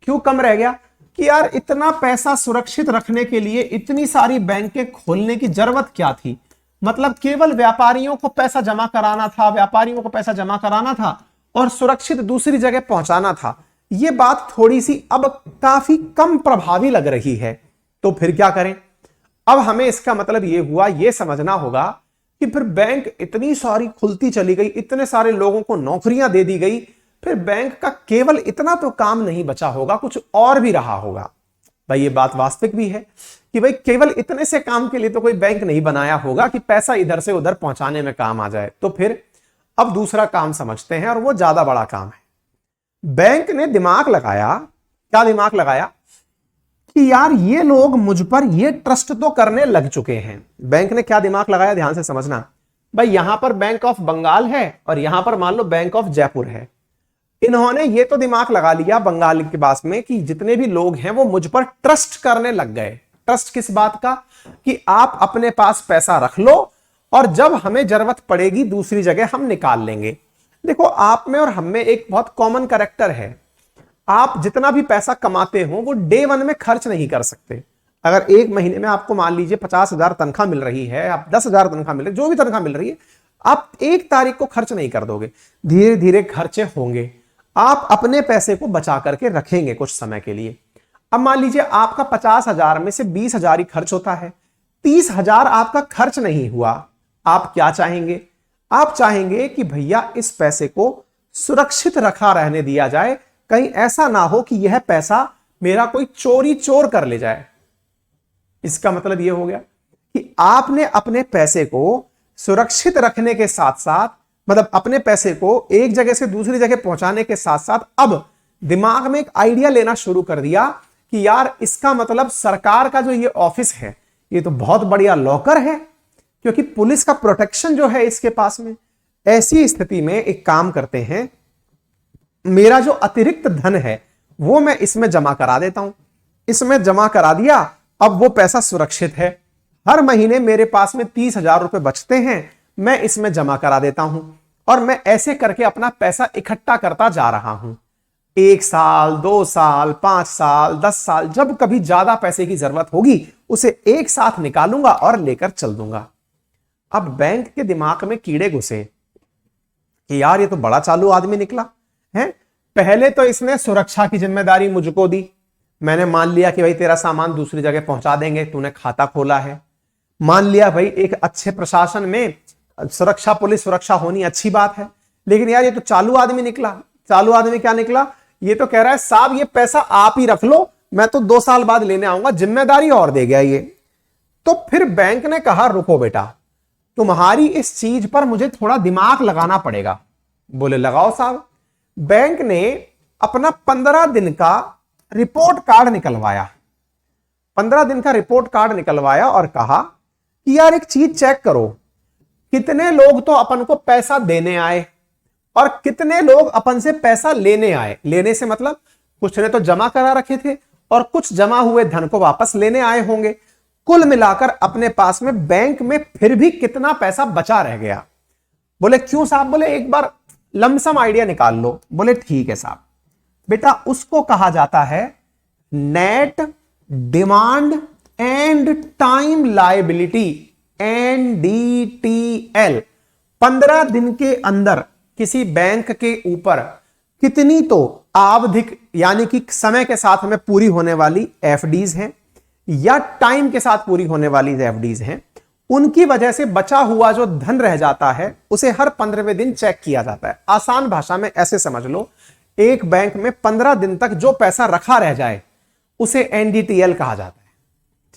क्यों कम रह गया कि यार इतना पैसा सुरक्षित रखने के लिए इतनी सारी बैंकें खोलने की जरूरत क्या थी। मतलब केवल व्यापारियों को पैसा जमा कराना था, व्यापारियों को पैसा जमा कराना था और सुरक्षित दूसरी जगह पहुंचाना था। यह बात थोड़ी सी अब काफी कम प्रभावी लग रही है। तो फिर क्या करें। अब हमें इसका मतलब यह हुआ, यह समझना होगा कि फिर बैंक इतनी सारी खुलती चली गई, इतने सारे लोगों को नौकरियां दे दी गई, फिर बैंक का केवल इतना तो काम नहीं बचा होगा, कुछ और भी रहा होगा। भाई ये बात वास्तविक भी है कि भाई केवल इतने से काम के लिए तो कोई बैंक नहीं बनाया होगा कि पैसा इधर से उधर पहुंचाने में काम आ जाए। तो फिर अब दूसरा काम समझते हैं और वो ज्यादा बड़ा काम है। बैंक ने दिमाग लगाया, क्या दिमाग लगाया कि यार ये लोग मुझ पर ये ट्रस्ट तो करने लग चुके हैं। बैंक ने क्या दिमाग लगाया, ध्यान से समझना। भाई यहां पर बैंक ऑफ बंगाल है और यहां पर मान लो बैंक ऑफ जयपुर है। इन्होंने ये तो दिमाग लगा लिया बंगाल के पास में कि जितने भी लोग हैं वो मुझ पर ट्रस्ट करने लग गए। ट्रस्ट किस बात का, कि आप अपने पास पैसा रख लो और जब हमें जरूरत पड़ेगी दूसरी जगह हम निकाल लेंगे। देखो आप में और हम में एक बहुत कॉमन कैरेक्टर है, आप जितना भी पैसा कमाते हो वो डे वन में खर्च नहीं कर सकते। अगर एक महीने में आपको मान लीजिए 50,000 तनख्वाह मिल रही है, आप 10,000 तनख्वाह मिल रही है, जो भी तनख्वाह मिल रही है, आप 1 तारीख को खर्च नहीं कर दोगे, धीरे धीरे खर्चे होंगे। आप अपने पैसे को बचा करके रखेंगे कुछ समय के लिए। अब मान लीजिए आपका 50,000 में से 20,000 ही खर्च होता है, 30,000 आपका खर्च नहीं हुआ। आप क्या चाहेंगे, आप चाहेंगे कि भैया इस पैसे को सुरक्षित रखा रहने दिया जाए, कहीं ऐसा ना हो कि यह पैसा मेरा कोई चोर कर ले जाए। इसका मतलब यह हो गया कि आपने अपने पैसे को सुरक्षित रखने के साथ साथ, मतलब अपने पैसे को एक जगह से दूसरी जगह पहुंचाने के साथ साथ अब दिमाग में एक आइडिया लेना शुरू कर दिया कि यार इसका मतलब सरकार का जो ये ऑफिस है ये तो बहुत बढ़िया लॉकर है, क्योंकि पुलिस का प्रोटेक्शन जो है इसके पास में। ऐसी स्थिति में एक काम करते हैं, मेरा जो अतिरिक्त धन है वो मैं इसमें जमा करा देता हूं। इसमें जमा करा दिया, अब वो पैसा सुरक्षित है। हर महीने मेरे पास में 30,000 रुपए बचते हैं, मैं इसमें जमा करा देता हूं और मैं ऐसे करके अपना पैसा इकट्ठा करता जा रहा हूं। 1 साल, 2 साल, 5 साल, 10 साल, जब कभी ज्यादा पैसे की जरूरत होगी उसे एक साथ निकालूंगा और लेकर चल दूंगा। अब बैंक के दिमाग में कीड़े घुसे कि यार ये तो बड़ा चालू आदमी निकला है। पहले तो इसने सुरक्षा की जिम्मेदारी मुझको दी, मैंने मान लिया कि भाई तेरा सामान दूसरी जगह पहुंचा देंगे, तूने खाता खोला है। मान लिया भाई एक अच्छे प्रशासन में सुरक्षा, पुलिस सुरक्षा होनी अच्छी बात है, लेकिन यार ये तो चालू आदमी निकला। चालू आदमी क्या निकला, ये तो कह रहा है साहब ये पैसा आप ही रख लो, मैं तो 2 साल बाद लेने आऊंगा, जिम्मेदारी और दे गया ये। तो फिर बैंक ने कहा रुको बेटा, तुम्हारी इस चीज पर मुझे थोड़ा दिमाग लगाना पड़ेगा। बोले लगाओ साहब। बैंक ने अपना 15 दिन का रिपोर्ट कार्ड निकलवाया। 15 दिन का रिपोर्ट कार्ड निकलवाया और कहा कि यार एक चीज चेक करो, कितने लोग तो अपन को पैसा देने आए और कितने लोग अपन से पैसा लेने आए। लेने से मतलब कुछ ने तो जमा करा रखे थे और कुछ जमा हुए धन को वापस लेने आए होंगे। कुल मिलाकर अपने पास में बैंक में फिर भी कितना पैसा बचा रह गया। बोले क्यों साहब? बोले एक बार लमसम आइडिया निकाल लो। बोले ठीक है साहब। बेटा उसको कहा जाता है net demand and time liability, NDTL। 15 दिन के अंदर किसी बैंक के ऊपर कितनी तो आवधिक यानी कि समय के साथ में पूरी होने वाली FDs हैं या टाइम के साथ पूरी होने वाली FDs हैं, उनकी वजह से बचा हुआ जो धन रह जाता है उसे हर 15वें दिन चेक किया जाता है। आसान भाषा में ऐसे समझ लो, एक बैंक में 15 दिन तक जो पैसा रखा रह जाए उसे NDTL कहा जाता है।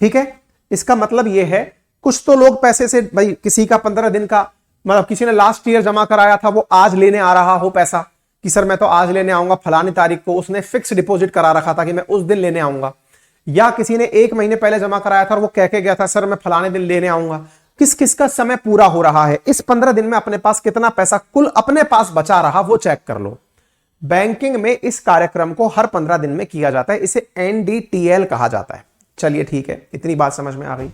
ठीक है, इसका मतलब यह है कुछ तो लोग पैसे से, भाई किसी का 15 दिन का मतलब किसी ने लास्ट ईयर जमा कराया था, वो आज लेने आ रहा हो पैसा कि सर मैं तो आज लेने आऊंगा फलानी तारीख को, उसने फिक्स डिपॉजिट करा रखा था कि मैं उस दिन लेने आऊंगा। या किसी ने 1 महीने पहले जमा कराया था और वो कह के गया था सर मैं फलाने दिन लेने आऊंगा। किस किस का समय पूरा हो रहा है, इस 15 दिन में अपने पास कितना पैसा कुल अपने पास बचा रहा वो चेक कर लो। बैंकिंग में इस कार्यक्रम को हर 15 दिन में किया जाता है, इसे NDTL कहा जाता है। चलिए ठीक है, इतनी बात समझ में आ गई।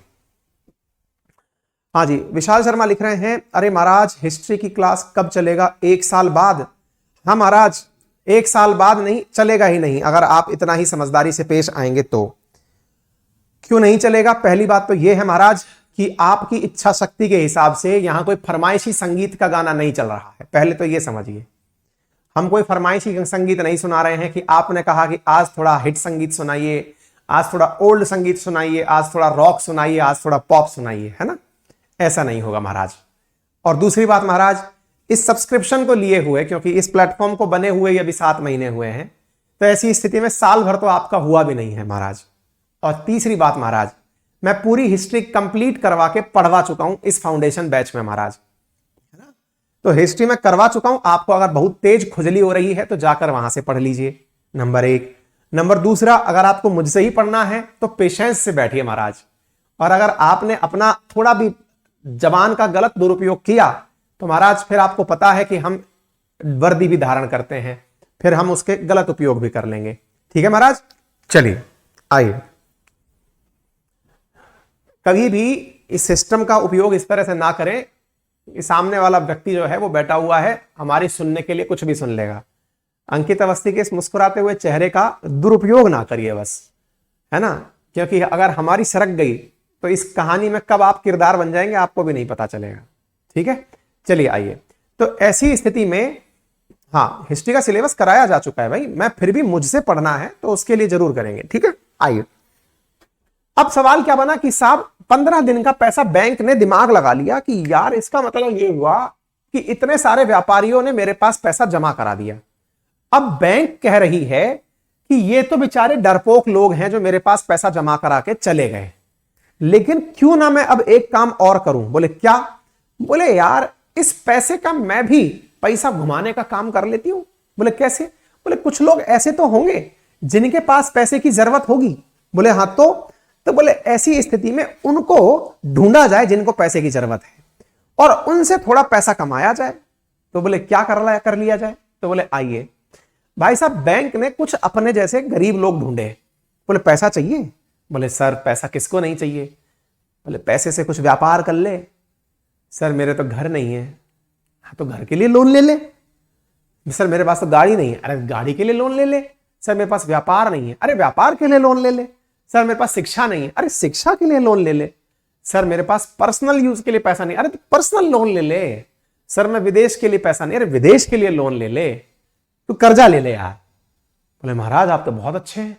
हाँ जी, विशाल शर्मा लिख रहे हैं अरे महाराज हिस्ट्री की क्लास कब चलेगा? 1 साल बाद। हाँ महाराज 1 साल बाद नहीं चलेगा ही नहीं, अगर आप इतना ही समझदारी से पेश आएंगे तो। क्यों नहीं चलेगा? पहली बात तो यह है महाराज कि आपकी इच्छा शक्ति के हिसाब से यहां कोई फरमाइशी संगीत का गाना नहीं चल रहा है। पहले तो यह समझिए, हम कोई फरमाइशी संगीत नहीं सुना रहे हैं कि आपने कहा कि आज थोड़ा हिट संगीत सुनाइए, आज थोड़ा ओल्ड संगीत सुनाइए, आज थोड़ा रॉक सुनाइए, आज थोड़ा पॉप सुनाइए, है ना। ऐसा नहीं होगा महाराज। और दूसरी बात महाराज, इस सब्सक्रिप्शन को लिए हुए, क्योंकि इस प्लेटफॉर्म को बने हुए अभी 7 महीने हुए हैं, तो ऐसी स्थिति में साल भर तो आपका हुआ भी नहीं है महाराज। और तीसरी बात महाराज, मैं पूरी हिस्ट्री कंप्लीट करवा के पढ़वा चुका हूं इस फाउंडेशन बैच में महाराज, है ना। तो हिस्ट्री में करवा चुका हूं। आपको अगर बहुत तेज खुजली हो रही है तो जाकर वहां से पढ़ लीजिए, नंबर 1। नंबर दूसरा, अगर आपको मुझसे ही पढ़ना है तो पेशेंस से बैठिए महाराज। और अगर आपने अपना थोड़ा भी जबान का गलत दुरुपयोग किया तो महाराज फिर आपको पता है कि हम वर्दी भी धारण करते हैं, फिर हम उसके गलत उपयोग भी कर लेंगे। ठीक है महाराज, चलिए आइए। कभी भी इस सिस्टम का उपयोग इस तरह से ना करें, सामने वाला व्यक्ति जो है वो बैठा हुआ है हमारी सुनने के लिए, कुछ भी सुन लेगा। अंकित अवस्थी के इस मुस्कुराते हुए चेहरे का दुरुपयोग ना करिए बस, है ना, क्योंकि अगर हमारी सरक गई तो इस कहानी में कब आप किरदार बन जाएंगे आपको भी नहीं पता चलेगा। ठीक है, चलिए आइए। तो ऐसी स्थिति में हाँ, हिस्ट्री का सिलेबस कराया जा चुका है भाई, मैं फिर भी मुझसे पढ़ना है तो उसके लिए जरूर करेंगे। ठीक है, आइए। अब सवाल क्या बना कि साहब 15 दिन का पैसा बैंक ने दिमाग लगा लिया कि यार इसका मतलब ये हुआ कि इतने सारे व्यापारियों ने मेरे पास पैसा जमा करा दिया। अब बैंक कह रही है कि ये तो बेचारे डरपोक लोग हैं जो मेरे पास पैसा जमा करा के चले गए, लेकिन क्यों ना मैं अब एक काम और करूं। बोले क्या? बोले यार इस पैसे का मैं भी पैसा घुमाने का काम कर लेती हूं। बोले कैसे? बोले कुछ लोग ऐसे तो होंगे जिनके पास पैसे की जरूरत होगी। बोले हाँ, तो तो बोले ऐसी स्थिति में उनको ढूंढा जाए जिनको पैसे की जरूरत है और उनसे थोड़ा पैसा कमाया जाए। तो बोले क्या कर लिया जाए? तो बोले आइए भाई साहब, बैंक ने कुछ अपने जैसे गरीब लोग ढूंढे। बोले पैसा चाहिए? बोले सर पैसा किसको नहीं चाहिए। बोले पैसे से कुछ व्यापार कर ले। सर मेरे तो घर नहीं है। हाँ तो घर के लिए लोन ले ले। सर मेरे पास तो गाड़ी नहीं है। अरे गाड़ी के लिए लोन ले ले। सर मेरे पास व्यापार नहीं है। अरे व्यापार के लिए लोन ले ले। सर मेरे पास शिक्षा नहीं है। अरे शिक्षा के लिए लोन ले ले। सर मेरे पास पर्सनल यूज के लिए पैसा नहीं। अरे तो पर्सनल लोन ले ले। सर मैं विदेश के लिए पैसा नहीं। अरे विदेश के लिए लोन ले ले, तू कर्जा ले ले यार। बोले महाराज आप तो बहुत अच्छे हैं,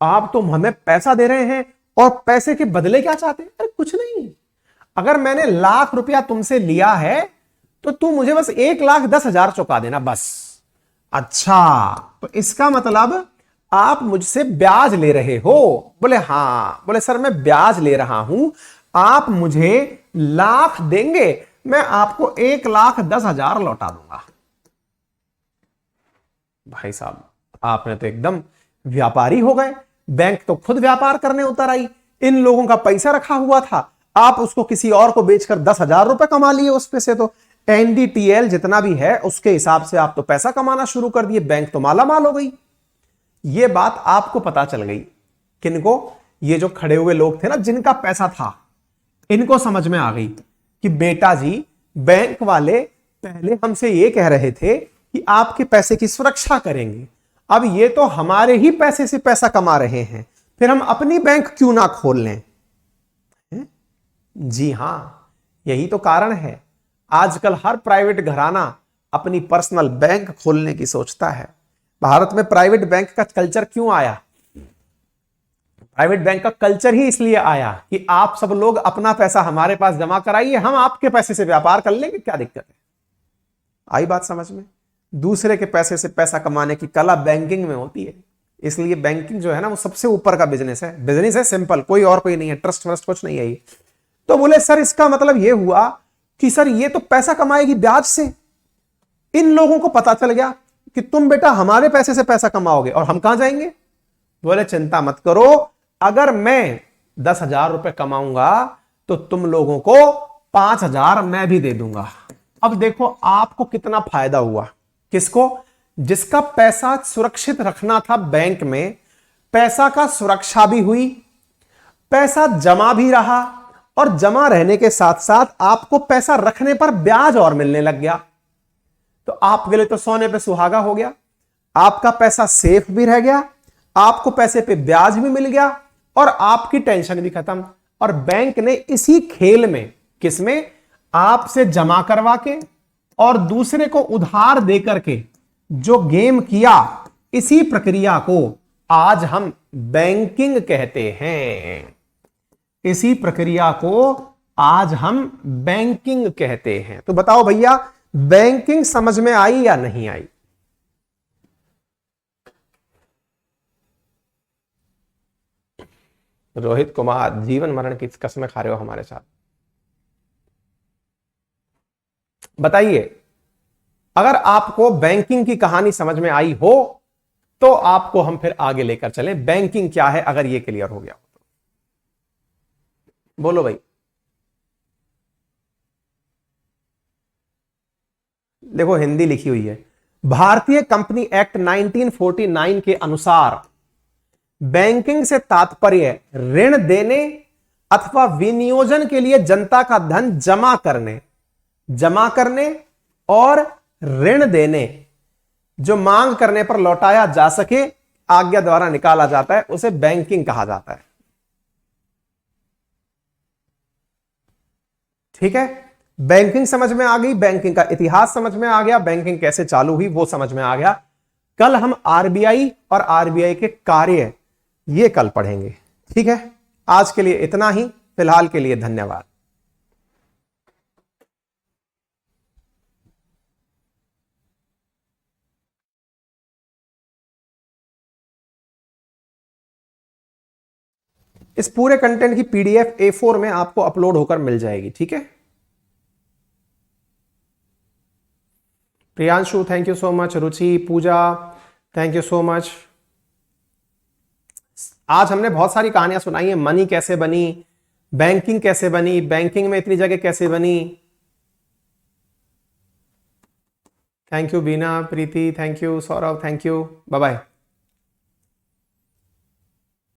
आप तो हमें पैसा दे रहे हैं और पैसे के बदले क्या चाहते हैं? अरे कुछ नहीं, अगर मैंने ₹1,00,000 तुमसे लिया है तो तू मुझे बस 1,10,000 चुका देना बस। अच्छा तो इसका मतलब आप मुझसे ब्याज ले रहे हो? बोले हाँ। बोले सर मैं ब्याज ले रहा हूं, आप मुझे लाख देंगे, मैं आपको 1,10,000 लौटा दूंगा। भाई साहब आपने तो एकदम व्यापारी हो गए। बैंक तो खुद व्यापार करने उतर आई। इन लोगों का पैसा रखा हुआ था, आप उसको किसी और को बेचकर 10,000 रुपए कमा लिए उस पे से। तो NDTL जितना भी है उसके हिसाब से आप तो पैसा कमाना शुरू कर दिए, बैंक तो माला माल हो गई। ये बात आपको पता चल गई। किनको? ये जो खड़े हुए लोग थे ना जिनका पैसा था, इनको समझ में आ गई कि बेटा जी बैंक वाले पहले हमसे ये कह रहे थे कि आपके पैसे की सुरक्षा करेंगे, अब ये तो हमारे ही पैसे से पैसा कमा रहे हैं, फिर हम अपनी बैंक क्यों ना खोल लें। जी हां, यही तो कारण है आजकल हर प्राइवेट घराना अपनी पर्सनल बैंक खोलने की सोचता है। भारत में प्राइवेट बैंक का कल्चर क्यों आया? प्राइवेट बैंक का कल्चर ही इसलिए आया कि आप सब लोग अपना पैसा हमारे पास जमा कराइए, हम आपके पैसे से व्यापार कर लेंगे, क्या दिक्कत है? आई बात समझ में? दूसरे के पैसे से पैसा कमाने की कला बैंकिंग में होती है। इसलिए बैंकिंग जो है ना वो सबसे ऊपर का बिजनेस है। बिजनेस है सिंपल, कोई नहीं है, ट्रस्ट व्रस्ट कुछ नहीं है ये। तो बोले सर इसका मतलब ये हुआ कि सर ये तो पैसा कमाएगी ब्याज से। इन लोगों को पता चल गया कि तुम बेटा हमारे पैसे से पैसा कमाओगे और हम कहां जाएंगे। बोले चिंता मत करो, अगर मैं 10,000 रुपए कमाऊंगा तो तुम लोगों को 5,000 मैं भी दे दूंगा। अब देखो आपको कितना फायदा हुआ। किसको? जिसका पैसा सुरक्षित रखना था बैंक में, पैसा का सुरक्षा भी हुई, पैसा जमा भी रहा और जमा रहने के साथ साथ आपको पैसा रखने पर ब्याज और मिलने लग गया। तो आपके लिए तो सोने पे सुहागा हो गया। आपका पैसा सेफ भी रह गया, आपको पैसे पे ब्याज भी मिल गया और आपकी टेंशन भी खत्म। और बैंक ने इसी खेल में, किसमें? आपसे जमा करवा के और दूसरे को उधार देकर के जो गेम किया, इसी प्रक्रिया को आज हम बैंकिंग कहते हैं। इसी प्रक्रिया को आज हम बैंकिंग कहते हैं। तो बताओ भैया बैंकिंग समझ में आई या नहीं आई? रोहित कुमार जीवन मरण की कसमें खा रहे हो हमारे साथ। बताइए, अगर आपको बैंकिंग की कहानी समझ में आई हो तो आपको हम फिर आगे लेकर चलें। बैंकिंग क्या है अगर ये क्लियर हो गया हो तो बोलो भाई। देखो हिंदी लिखी हुई है। भारतीय कंपनी एक्ट 1949 के अनुसार बैंकिंग से तात्पर्य ऋण देने अथवा विनियोजन के लिए जनता का धन जमा करने और ऋण देने, जो मांग करने पर लौटाया जा सके, आज्ञा द्वारा निकाला जाता है, उसे बैंकिंग कहा जाता है। ठीक है, बैंकिंग समझ में आ गई, बैंकिंग का इतिहास समझ में आ गया, बैंकिंग कैसे चालू हुई वो समझ में आ गया। कल हम आरबीआई और आरबीआई के कार्य ये कल पढ़ेंगे। ठीक है, आज के लिए इतना ही, फिलहाल के लिए धन्यवाद। इस पूरे कंटेंट की पीडीएफ A4 में आपको अपलोड होकर मिल जाएगी। ठीक है, Priyanshu thank you so much, Ruchi, Pooja thank you so much, आज हमने बहुत सारी कहानियां सुनाई है, मनी कैसे बनी, बैंकिंग कैसे बनी, बैंकिंग में इतनी जगह कैसे बनी। Thank you Beena, Preeti thank you, Saurabh thank you, bye bye.